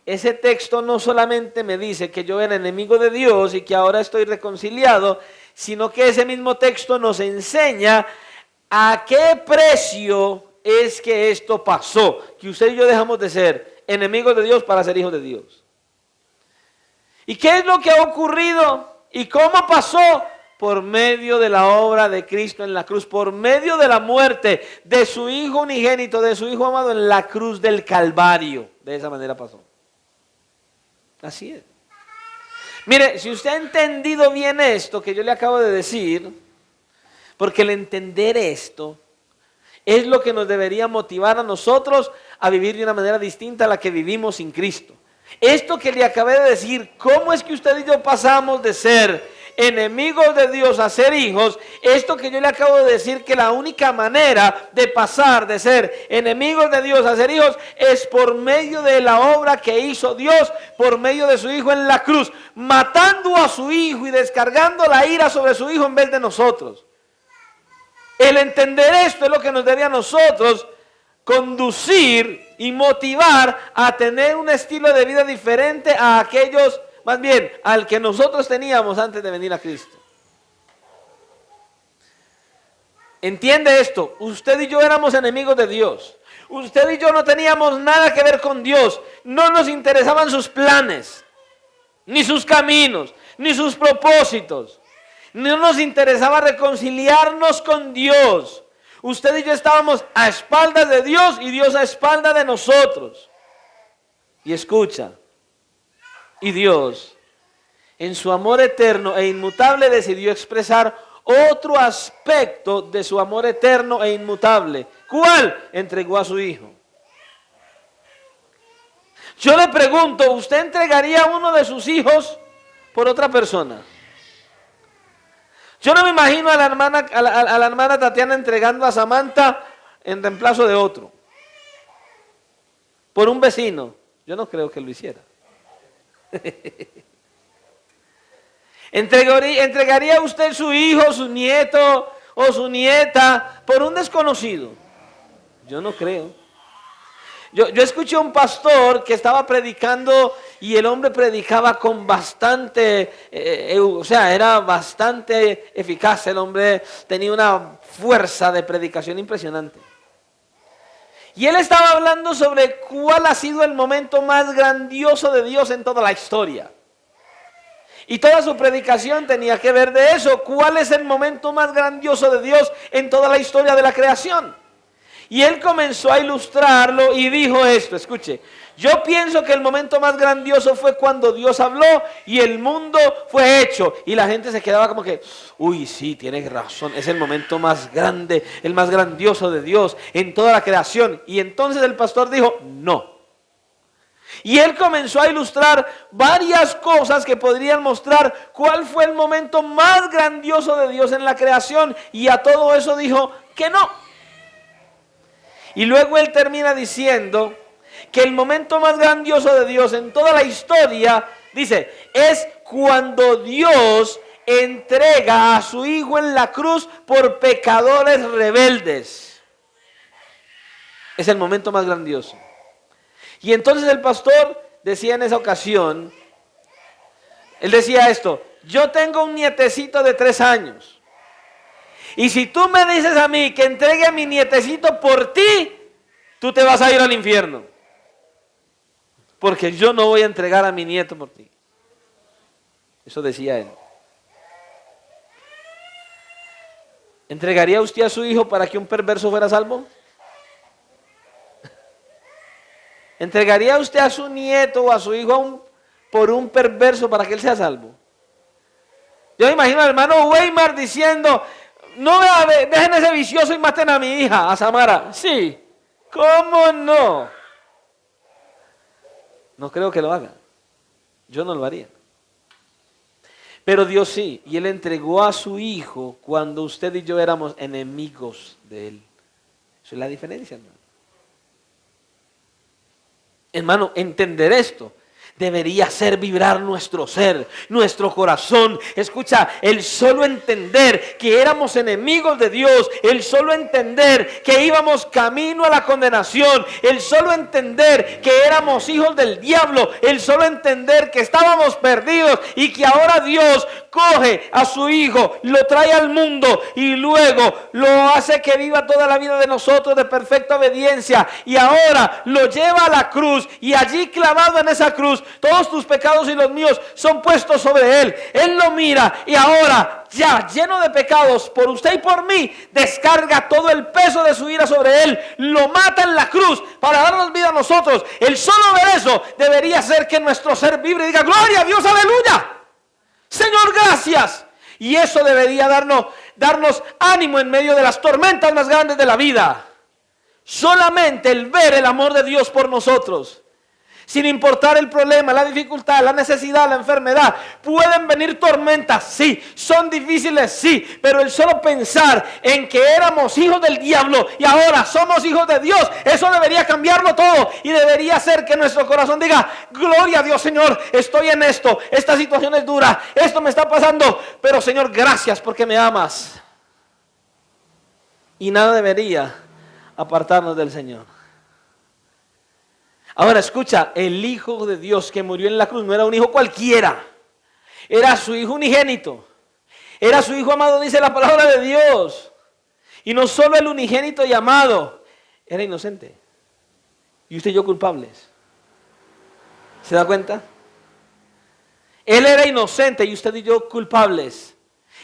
ese texto no solamente me dice que yo era enemigo de Dios y que ahora estoy reconciliado, sino que ese mismo texto nos enseña a qué precio es que esto pasó, que usted y yo dejamos de ser enemigos de Dios para ser hijos de Dios. ¿Y qué es lo que ha ocurrido? ¿Y cómo pasó? Por medio de la obra de Cristo en la cruz, por medio de la muerte de su Hijo unigénito, de su Hijo amado en la cruz del Calvario. De esa manera pasó. Así es. Mire, si usted ha entendido bien esto que yo le acabo de decir, porque el entender esto es lo que nos debería motivar a nosotros a vivir de una manera distinta a la que vivimos sin Cristo. Esto que le acabé de decir, cómo es que usted y yo pasamos de ser enemigos de Dios a ser hijos, esto que yo le acabo de decir, que la única manera de pasar de ser enemigos de Dios a ser hijos es por medio de la obra que hizo Dios por medio de su Hijo en la cruz, matando a su Hijo y descargando la ira sobre su Hijo en vez de nosotros. El entender esto es lo que nos debe a nosotros conducir y motivar a tener un estilo de vida diferente a aquellos, más bien, al que nosotros teníamos antes de venir a Cristo. Entiende esto, usted y yo éramos enemigos de Dios. Usted y yo no teníamos nada que ver con Dios. No nos interesaban sus planes, ni sus caminos, ni sus propósitos. No nos interesaba reconciliarnos con Dios. Usted y yo estábamos a espaldas de Dios y Dios a espaldas de nosotros. Y escucha, y Dios, en su amor eterno e inmutable, decidió expresar otro aspecto de su amor eterno e inmutable. ¿Cuál? Entregó a su Hijo. Yo le pregunto, ¿usted entregaría a uno de sus hijos por otra persona? Yo no me imagino a la hermana Tatiana entregando a Samantha en reemplazo de otro. Por un vecino. Yo no creo que lo hiciera. ¿Entregaría usted su hijo, su nieto o su nieta por un desconocido? Yo no creo. Yo escuché a un pastor que estaba predicando y el hombre predicaba con bastante, era bastante eficaz. El hombre tenía una fuerza de predicación impresionante. Y él estaba hablando sobre cuál ha sido el momento más grandioso de Dios en toda la historia. Y toda su predicación tenía que ver de eso. ¿Cuál es el momento más grandioso de Dios en toda la historia de la creación? Y él comenzó a ilustrarlo y dijo esto, escuche, yo pienso que el momento más grandioso fue cuando Dios habló y el mundo fue hecho. Y la gente se quedaba como que, uy, sí, tienes razón, es el momento más grande, el más grandioso de Dios en toda la creación. Y entonces el pastor dijo, no. Y él comenzó a ilustrar varias cosas que podrían mostrar cuál fue el momento más grandioso de Dios en la creación. Y a todo eso dijo que no. Y luego él termina diciendo que el momento más grandioso de Dios en toda la historia, dice, es cuando Dios entrega a su Hijo en la cruz por pecadores rebeldes. Es el momento más grandioso. Y entonces el pastor decía en esa ocasión, él decía esto: yo tengo un nietecito de 3 años. Y si tú me dices a mí que entregue a mi nietecito por ti, tú te vas a ir al infierno. Porque yo no voy a entregar a mi nieto por ti. Eso decía él. ¿Entregaría usted a su hijo para que un perverso fuera salvo? ¿Entregaría usted a su nieto o a su hijo por un perverso para que él sea salvo? Yo me imagino al hermano Weimar diciendo: no dejen ese vicioso y maten a mi hija, a Samara. Sí, ¿cómo no? No creo que lo haga. Yo no lo haría. Pero Dios sí, y Él entregó a su Hijo cuando usted y yo éramos enemigos de Él. Esa es la diferencia, hermano. Hermano, entender esto debería hacer vibrar nuestro ser, nuestro corazón. Escucha, el solo entender que éramos enemigos de Dios, el solo entender que íbamos camino a la condenación, el solo entender que éramos hijos del diablo, el solo entender que estábamos perdidos y que ahora Dios coge a su Hijo, lo trae al mundo y luego lo hace que viva toda la vida de nosotros de perfecta obediencia, y ahora lo lleva a la cruz, y allí clavado en esa cruz todos tus pecados y los míos son puestos sobre Él. Él lo mira y ahora, ya lleno de pecados por usted y por mí, descarga todo el peso de su ira sobre Él, lo mata en la cruz para darnos vida a nosotros. El solo ver eso debería hacer que nuestro ser vibre y diga: gloria a Dios, aleluya, Señor, gracias. Y eso debería darnos ánimo en medio de las tormentas más grandes de la vida. Solamente el ver el amor de Dios por nosotros. Sin importar el problema, la dificultad, la necesidad, la enfermedad. Pueden venir tormentas, sí. Son difíciles, sí. Pero el solo pensar en que éramos hijos del diablo y ahora somos hijos de Dios, eso debería cambiarlo todo. Y debería hacer que nuestro corazón diga: gloria a Dios, Señor, estoy en esto. Esta situación es dura. Esto me está pasando. Pero Señor, gracias porque me amas. Y nada debería apartarnos del Señor. Ahora escucha, el Hijo de Dios que murió en la cruz no era un hijo cualquiera. Era su Hijo unigénito. Era su Hijo amado, dice la palabra de Dios. Y no solo el unigénito y amado, era inocente. Y usted y yo culpables. ¿Se da cuenta? Él era inocente y usted y yo culpables.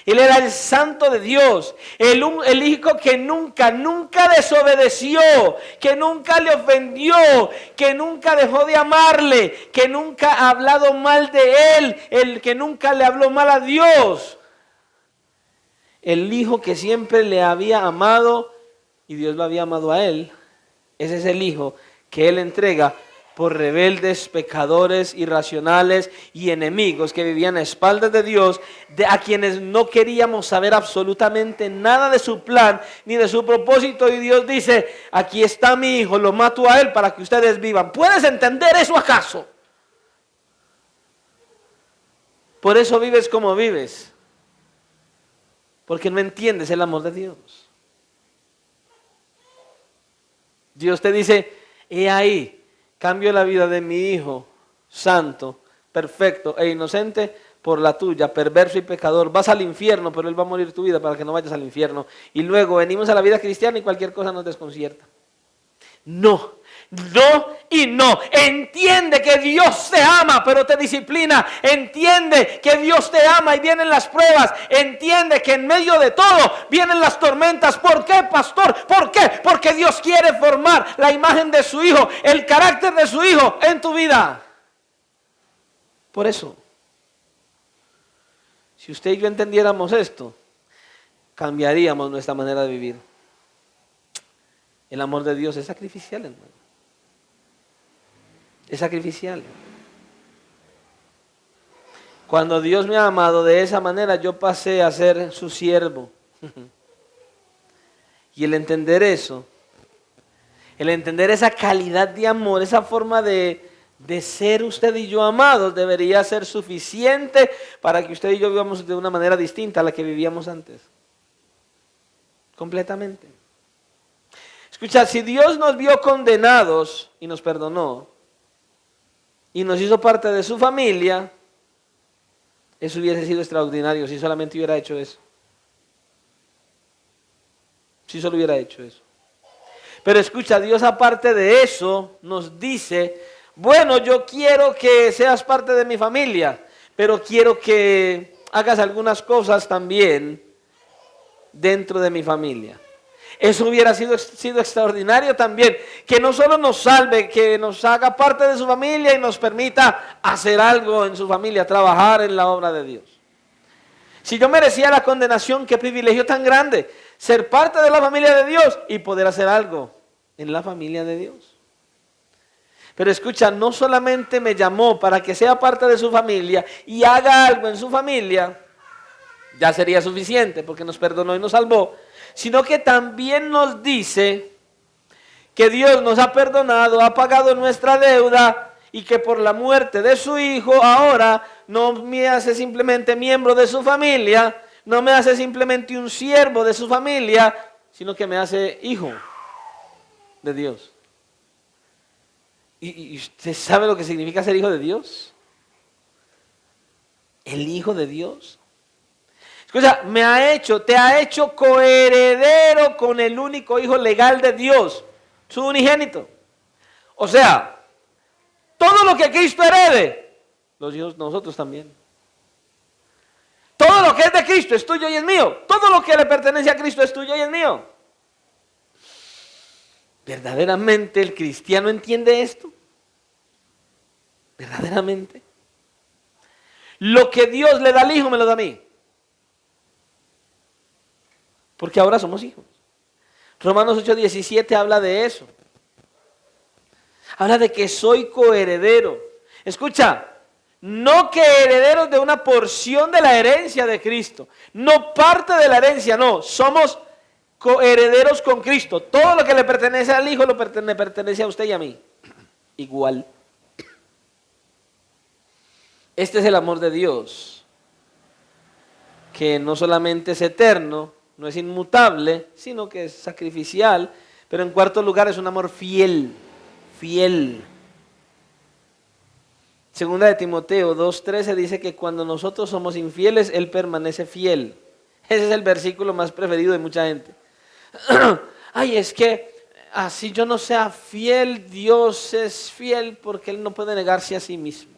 Él era el santo de Dios, el Hijo que nunca desobedeció, que nunca le ofendió, que nunca dejó de amarle, que nunca ha hablado mal de Él, el que nunca le habló mal a Dios. El Hijo que siempre le había amado y Dios lo había amado a Él. Ese es el Hijo que Él entrega por rebeldes, pecadores, irracionales y enemigos que vivían a espaldas de Dios, a quienes no queríamos saber absolutamente nada de su plan ni de su propósito. Y Dios dice: aquí está mi Hijo, lo mato a Él para que ustedes vivan. ¿Puedes entender eso acaso? Por eso vives como vives, porque no entiendes el amor de Dios. Dios te dice: he ahí, cambio la vida de mi Hijo santo, perfecto e inocente por la tuya, perverso y pecador. Vas al infierno, pero Él va a morir tu vida para que no vayas al infierno. Y luego venimos a la vida cristiana y cualquier cosa nos desconcierta. No, no y no. Entiende que Dios te ama, pero te disciplina. Entiende que Dios te ama y vienen las pruebas. Entiende que en medio de todo vienen las tormentas. ¿Por qué, pastor? ¿Por qué? Porque Dios quiere formar la imagen de su Hijo, el carácter de su Hijo en tu vida. Por eso, si usted y yo entendiéramos esto, cambiaríamos nuestra manera de vivir. El amor de Dios es sacrificial, hermano. Es sacrificial. Cuando Dios me ha amado de esa manera, yo pasé a ser su siervo. Y el entender eso, el entender esa calidad de amor, esa forma de ser usted y yo amados, debería ser suficiente para que usted y yo vivamos de una manera distinta a la que vivíamos antes. Completamente. Escucha, si Dios nos vio condenados y nos perdonó y nos hizo parte de su familia, eso hubiese sido extraordinario si solamente hubiera hecho eso. Si solo hubiera hecho eso. Pero escucha, Dios aparte de eso nos dice, bueno, yo quiero que seas parte de mi familia, pero quiero que hagas algunas cosas también dentro de mi familia. Eso hubiera sido extraordinario también, que no solo nos salve, que nos haga parte de su familia y nos permita hacer algo en su familia, trabajar en la obra de Dios. Si yo merecía la condenación, qué privilegio tan grande, ser parte de la familia de Dios y poder hacer algo en la familia de Dios. Pero escucha, no solamente me llamó para que sea parte de su familia y haga algo en su familia, ya sería suficiente porque nos perdonó y nos salvó, sino que también nos dice que Dios nos ha perdonado, ha pagado nuestra deuda y que por la muerte de su Hijo ahora no me hace simplemente miembro de su familia, no me hace simplemente un siervo de su familia, sino que me hace hijo de Dios. ¿Y usted sabe lo que significa ser hijo de Dios? El hijo de Dios. Escucha, te ha hecho coheredero con el único hijo legal de Dios, su unigénito. O sea, todo lo que Cristo herede, los hijos nosotros también. Todo lo que es de Cristo es tuyo y es mío. Todo lo que le pertenece a Cristo es tuyo y es mío. ¿Verdaderamente el cristiano entiende esto? ¿Verdaderamente? Lo que Dios le da al hijo me lo da a mí. Porque ahora somos hijos. Romanos 8:17 habla de eso. Habla de que soy coheredero. Escucha, no que herederos de una porción de la herencia de Cristo. No parte de la herencia, no. Somos coherederos con Cristo. Todo lo que le pertenece al hijo le pertenece a usted y a mí. Igual. Este es el amor de Dios, que no solamente es eterno, no es inmutable, sino que es sacrificial, pero en cuarto lugar es un amor fiel, fiel. Segunda de Timoteo 2:13 dice que cuando nosotros somos infieles, Él permanece fiel. Ese es el versículo más preferido de mucha gente. Ay, es que así yo no sea fiel, Dios es fiel porque Él no puede negarse a sí mismo.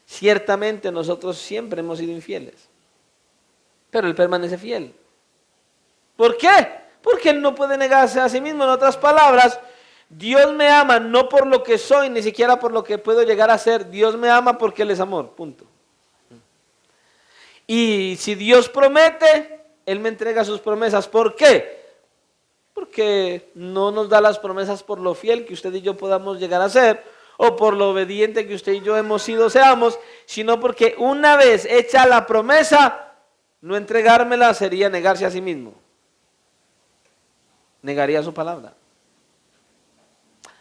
Ciertamente nosotros siempre hemos sido infieles, pero Él permanece fiel. ¿Por qué? Porque Él no puede negarse a sí mismo. En otras palabras, Dios me ama no por lo que soy, ni siquiera por lo que puedo llegar a ser. Dios me ama porque Él es amor, punto. Y si Dios promete, Él me entrega sus promesas. ¿Por qué? Porque no nos da las promesas por lo fiel que usted y yo podamos llegar a ser, o por lo obediente que usted y yo hemos sido, seamos, sino porque una vez hecha la promesa, no entregármela sería negarse a sí mismo. Negaría su palabra.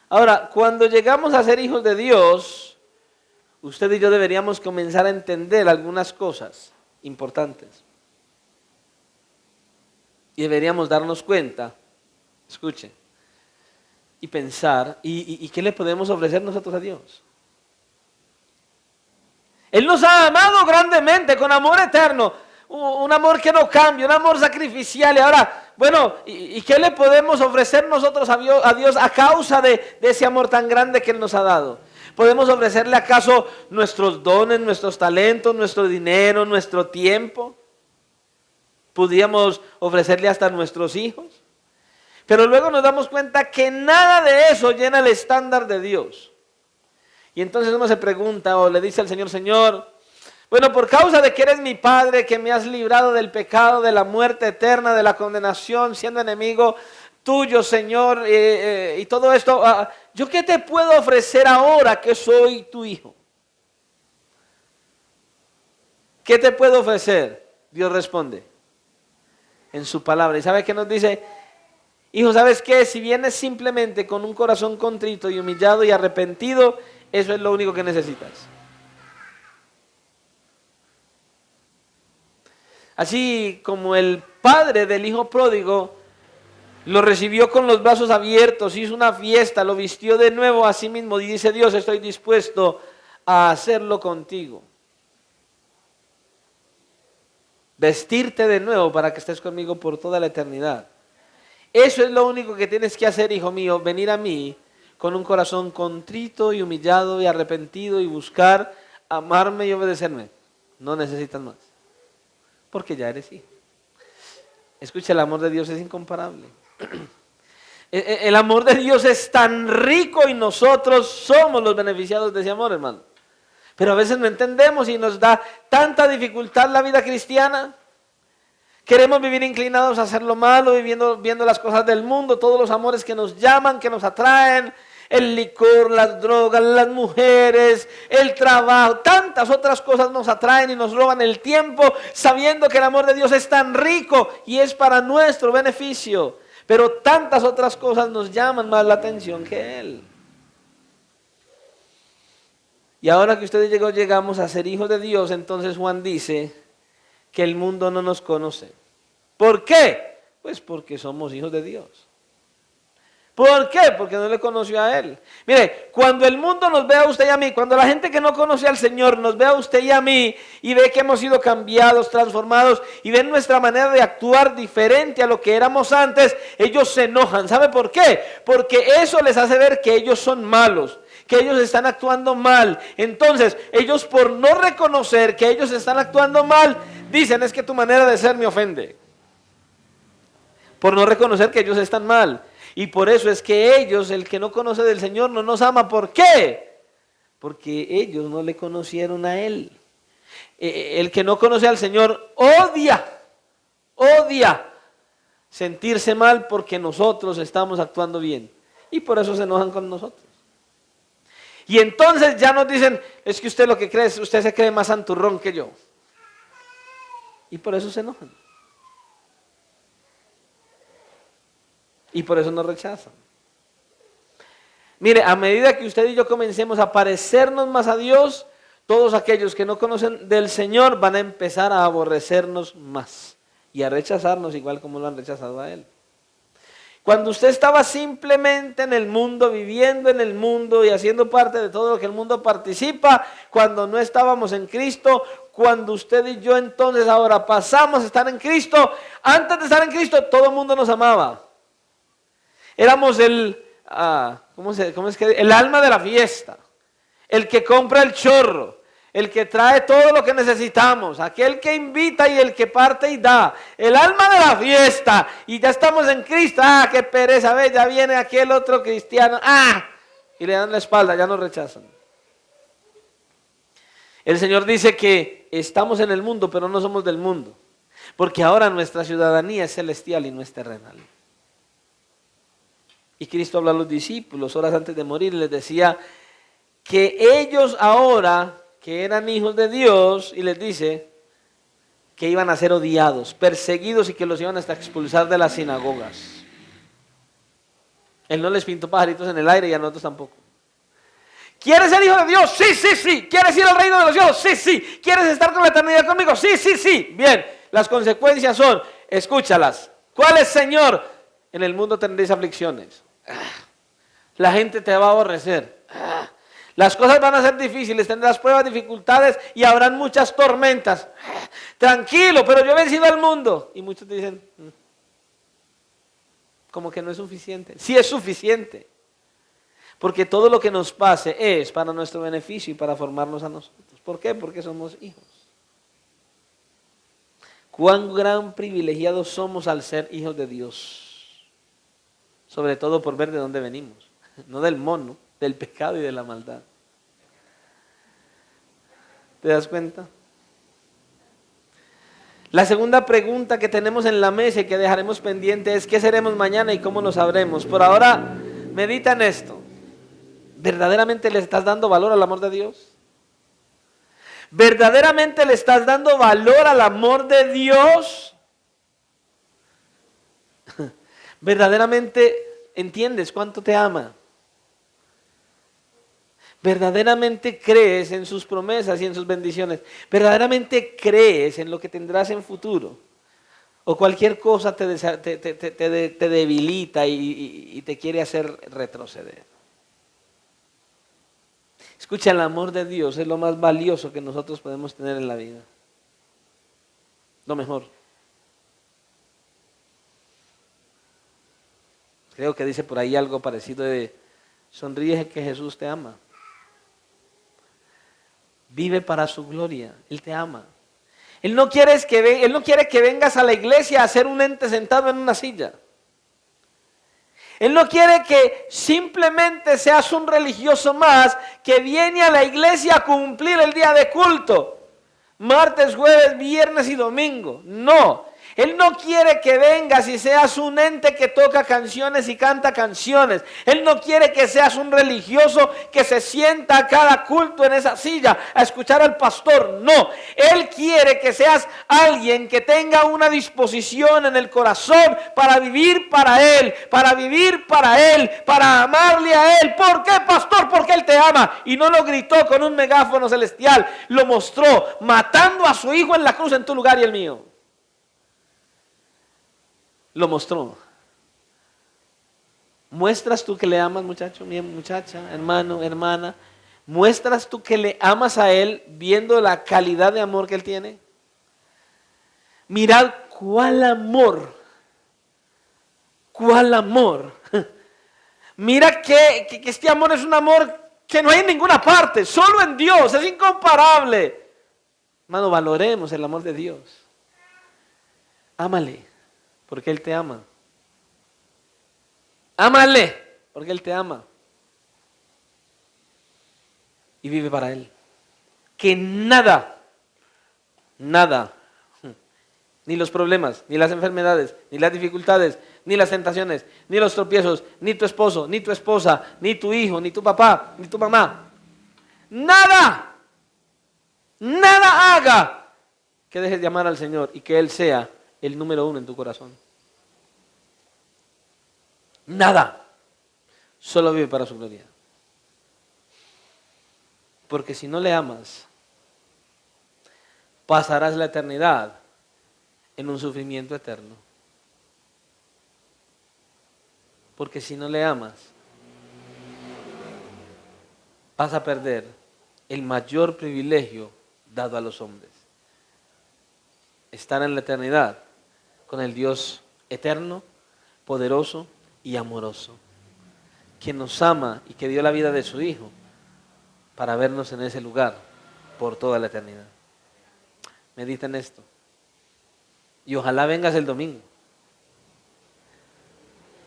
Ahora, cuando llegamos a ser hijos de Dios, usted y yo deberíamos comenzar a entender algunas cosas importantes. Y deberíamos darnos cuenta, escuche, y pensar, ¿y qué le podemos ofrecer nosotros a Dios? Él nos ha amado grandemente, con amor eterno, un amor que no cambia, un amor sacrificial. Y ahora, bueno, ¿y qué le podemos ofrecer nosotros a Dios a causa de ese amor tan grande que Él nos ha dado? ¿Podemos ofrecerle acaso nuestros dones, nuestros talentos, nuestro dinero, nuestro tiempo? ¿Podríamos ofrecerle hasta nuestros hijos? Pero luego nos damos cuenta que nada de eso llena el estándar de Dios. Y entonces uno se pregunta o le dice al Señor, Señor, bueno, por causa de que eres mi Padre, que me has librado del pecado, de la muerte eterna, de la condenación, siendo enemigo, tuyo, Señor, y todo esto. ¿Yo qué te puedo ofrecer ahora que soy tu hijo? ¿Qué te puedo ofrecer? Dios responde en su palabra. ¿Y sabe qué nos dice? Hijo, ¿sabes qué? Si vienes simplemente con un corazón contrito y humillado y arrepentido, eso es lo único que necesitas. Así como el padre del hijo pródigo lo recibió con los brazos abiertos, hizo una fiesta, lo vistió de nuevo a sí mismo y dice: Dios, estoy dispuesto a hacerlo contigo. Vestirte de nuevo para que estés conmigo por toda la eternidad. Eso es lo único que tienes que hacer, hijo mío, venir a mí con un corazón contrito y humillado y arrepentido y buscar amarme y obedecerme. No necesitas más, porque ya eres hijo. Escucha, el amor de Dios es incomparable. El amor de Dios es tan rico y nosotros somos los beneficiados de ese amor, hermano. Pero a veces no entendemos y nos da tanta dificultad la vida cristiana. Queremos vivir inclinados a hacer lo malo, viendo las cosas del mundo, todos los amores que nos llaman, que nos atraen, el licor, las drogas, las mujeres, el trabajo, tantas otras cosas nos atraen y nos roban el tiempo, sabiendo que el amor de Dios es tan rico y es para nuestro beneficio. Pero tantas otras cosas nos llaman más la atención que Él. Y ahora que ustedes llegamos a ser hijos de Dios, entonces Juan dice que el mundo no nos conoce. ¿Por qué? Pues porque somos hijos de Dios. ¿Por qué? Porque no le conoció a Él. Mire, cuando el mundo nos ve a usted y a mí, cuando la gente que no conoce al Señor nos ve a usted y a mí y ve que hemos sido cambiados, transformados y ven nuestra manera de actuar diferente a lo que éramos antes, ellos se enojan. ¿Sabe por qué? Porque eso les hace ver que ellos son malos, que ellos están actuando mal. Entonces, ellos por no reconocer que ellos están actuando mal, dicen: es que tu manera de ser me ofende. Por no reconocer que ellos están mal. Y por eso es que ellos, el que no conoce del Señor, no nos ama. ¿Por qué? Porque ellos no le conocieron a Él. El que no conoce al Señor odia sentirse mal porque nosotros estamos actuando bien. Y por eso se enojan con nosotros. Y entonces ya nos dicen: es que usted lo que cree, usted se cree más santurrón que yo. Y por eso se enojan. Y por eso nos rechazan. Mire, a medida que usted y yo comencemos a parecernos más a Dios, todos aquellos que no conocen del Señor van a empezar a aborrecernos más y a rechazarnos igual como lo han rechazado a Él. Cuando usted estaba simplemente en el mundo, viviendo en el mundo y haciendo parte de todo lo que el mundo participa, cuando no estábamos en Cristo, cuando usted y yo entonces ahora pasamos a estar en Cristo, antes de estar en Cristo todo el mundo nos amaba. Éramos el alma de la fiesta, el que compra el chorro, el que trae todo lo que necesitamos, aquel que invita y el que parte y da, el alma de la fiesta. Y ya estamos en Cristo. Qué pereza, ve, ya viene aquel otro cristiano, y le dan la espalda, ya nos rechazan. El Señor dice que estamos en el mundo, pero no somos del mundo, porque ahora nuestra ciudadanía es celestial y no es terrenal. Y Cristo habla a los discípulos horas antes de morir, les decía que ellos ahora, que eran hijos de Dios, y les dice que iban a ser odiados, perseguidos y que los iban hasta expulsar de las sinagogas. Él no les pintó pajaritos en el aire y a nosotros tampoco. ¿Quieres ser hijo de Dios? Sí, sí, sí. ¿Quieres ir al reino de los cielos? Sí, sí. ¿Quieres estar con la eternidad conmigo? Sí, sí, sí. Bien, las consecuencias son, escúchalas. ¿Cuál es, Señor? En el mundo tendréis aflicciones. La gente te va a aborrecer. Las cosas van a ser difíciles, tendrás pruebas, dificultades y habrán muchas tormentas. Tranquilo, pero yo he vencido al mundo. Y muchos dicen, como que no es suficiente. Sí es suficiente. Porque todo lo que nos pase es para nuestro beneficio y para formarnos a nosotros. ¿Por qué? Porque somos hijos. Cuán gran privilegiados somos al ser hijos de Dios. Sobre todo por ver de dónde venimos. No del mono, del pecado y de la maldad. ¿Te das cuenta? La segunda pregunta que tenemos en la mesa y que dejaremos pendiente es ¿qué seremos mañana y cómo lo sabremos? Por ahora, medita en esto. ¿Verdaderamente le estás dando valor al amor de Dios? ¿Verdaderamente le estás dando valor al amor de Dios? ¿Verdaderamente entiendes cuánto te ama? ¿Verdaderamente crees en sus promesas y en sus bendiciones? ¿Verdaderamente crees en lo que tendrás en futuro? ¿O cualquier cosa te debilita y te quiere hacer retroceder? Escucha, el amor de Dios es lo más valioso que nosotros podemos tener en la vida. Lo mejor. Creo que dice por ahí algo parecido de sonríe que Jesús te ama. Vive para su gloria, Él te ama. Él no quiere que vengas a la iglesia a ser un ente sentado en una silla. Él no quiere que simplemente seas un religioso más que viene a la iglesia a cumplir el día de culto. Martes, jueves, viernes y domingo. No. Él no quiere que vengas y seas un ente que toca canciones y canta canciones. Él no quiere que seas un religioso que se sienta a cada culto en esa silla a escuchar al pastor. No, Él quiere que seas alguien que tenga una disposición en el corazón para vivir para Él, para vivir para Él, para amarle a Él. ¿Por qué, pastor? Porque Él te ama. Y no lo gritó con un megáfono celestial, lo mostró matando a su hijo en la cruz en tu lugar y el mío. Lo mostró. ¿Muestras tú que le amas, muchacho, muchacha, hermano, hermana? ¿Muestras tú que le amas a Él viendo la calidad de amor que Él tiene? Mirad cuál amor. ¿Cuál amor? Mira que este amor es un amor que no hay en ninguna parte, solo en Dios, es incomparable. Hermano, valoremos el amor de Dios. Ámale. Porque Él te ama. Ámale, porque Él te ama. Y vive para Él. Que nada, ni los problemas, ni las enfermedades, ni las dificultades, ni las tentaciones, ni los tropiezos, ni tu esposo, ni tu esposa, ni tu hijo, ni tu papá, ni tu mamá, nada haga que dejes de amar al Señor y que Él sea el número uno en tu corazón. Nada. Solo vive para su gloria. Porque si no le amas, pasarás la eternidad en un sufrimiento eterno. Porque si no le amas, vas a perder el mayor privilegio dado a los hombres. Estar en la eternidad con el Dios eterno, poderoso y amoroso, quien nos ama y que dio la vida de su Hijo para vernos en ese lugar por toda la eternidad. Medita en esto. Y ojalá vengas el domingo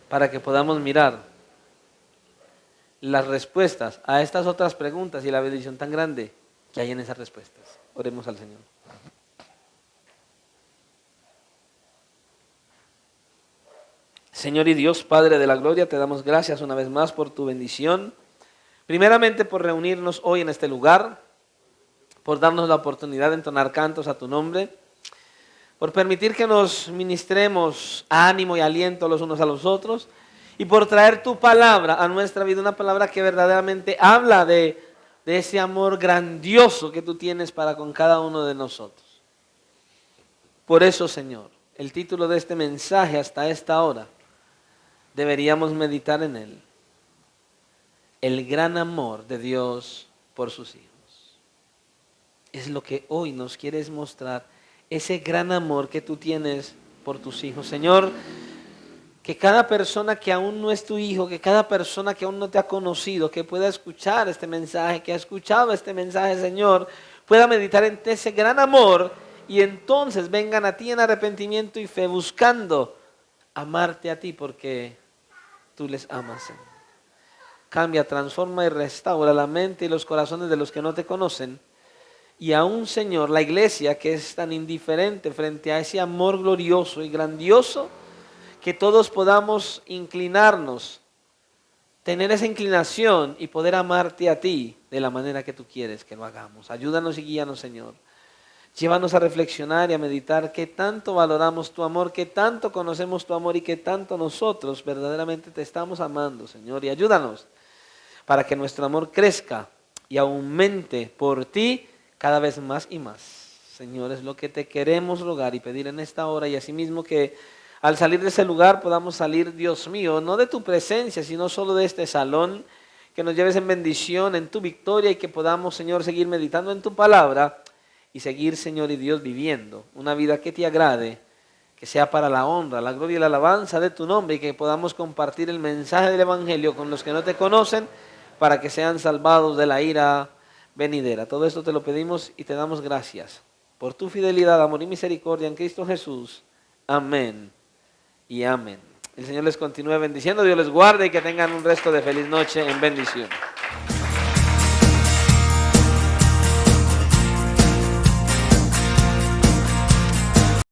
para que podamos mirar las respuestas a estas otras preguntas y la bendición tan grande que hay en esas respuestas. Oremos al Señor. Señor y Dios, Padre de la gloria, te damos gracias una vez más por tu bendición. Primeramente por reunirnos hoy en este lugar, por darnos la oportunidad de entonar cantos a tu nombre, por permitir que nos ministremos ánimo y aliento los unos a los otros, y por traer tu palabra a nuestra vida, una palabra que verdaderamente habla de ese amor grandioso que tú tienes para con cada uno de nosotros. Por eso, Señor, el título de este mensaje hasta esta hora, deberíamos meditar en él. El gran amor de Dios por sus hijos. Es lo que hoy nos quieres mostrar, ese gran amor que tú tienes por tus hijos. Señor, que cada persona que aún no es tu hijo, que cada persona que aún no te ha conocido, que pueda escuchar este mensaje, que ha escuchado este mensaje, Señor, pueda meditar en ese gran amor y entonces vengan a ti en arrepentimiento y fe, buscando amarte a ti porque tú les amas, Señor. Cambia, transforma y restaura la mente y los corazones de los que no te conocen y aún, Señor, la iglesia que es tan indiferente frente a ese amor glorioso y grandioso, que todos podamos inclinarnos, tener esa inclinación y poder amarte a ti de la manera que tú quieres que lo hagamos. Ayúdanos y guíanos, Señor. Llévanos a reflexionar y a meditar qué tanto valoramos tu amor, qué tanto conocemos tu amor y qué tanto nosotros verdaderamente te estamos amando, Señor. Y ayúdanos para que nuestro amor crezca y aumente por ti cada vez más y más. Señor, es lo que te queremos rogar y pedir en esta hora, y asimismo que al salir de ese lugar podamos salir, Dios mío, no de tu presencia, sino solo de este salón, que nos lleves en bendición, en tu victoria, y que podamos, Señor, seguir meditando en tu palabra y seguir, Señor y Dios, viviendo una vida que te agrade, que sea para la honra, la gloria y la alabanza de tu nombre, y que podamos compartir el mensaje del Evangelio con los que no te conocen, para que sean salvados de la ira venidera. Todo esto te lo pedimos y te damos gracias por tu fidelidad, amor y misericordia en Cristo Jesús. Amén y amén. El Señor les continúe bendiciendo, Dios les guarde y que tengan un resto de feliz noche en bendición.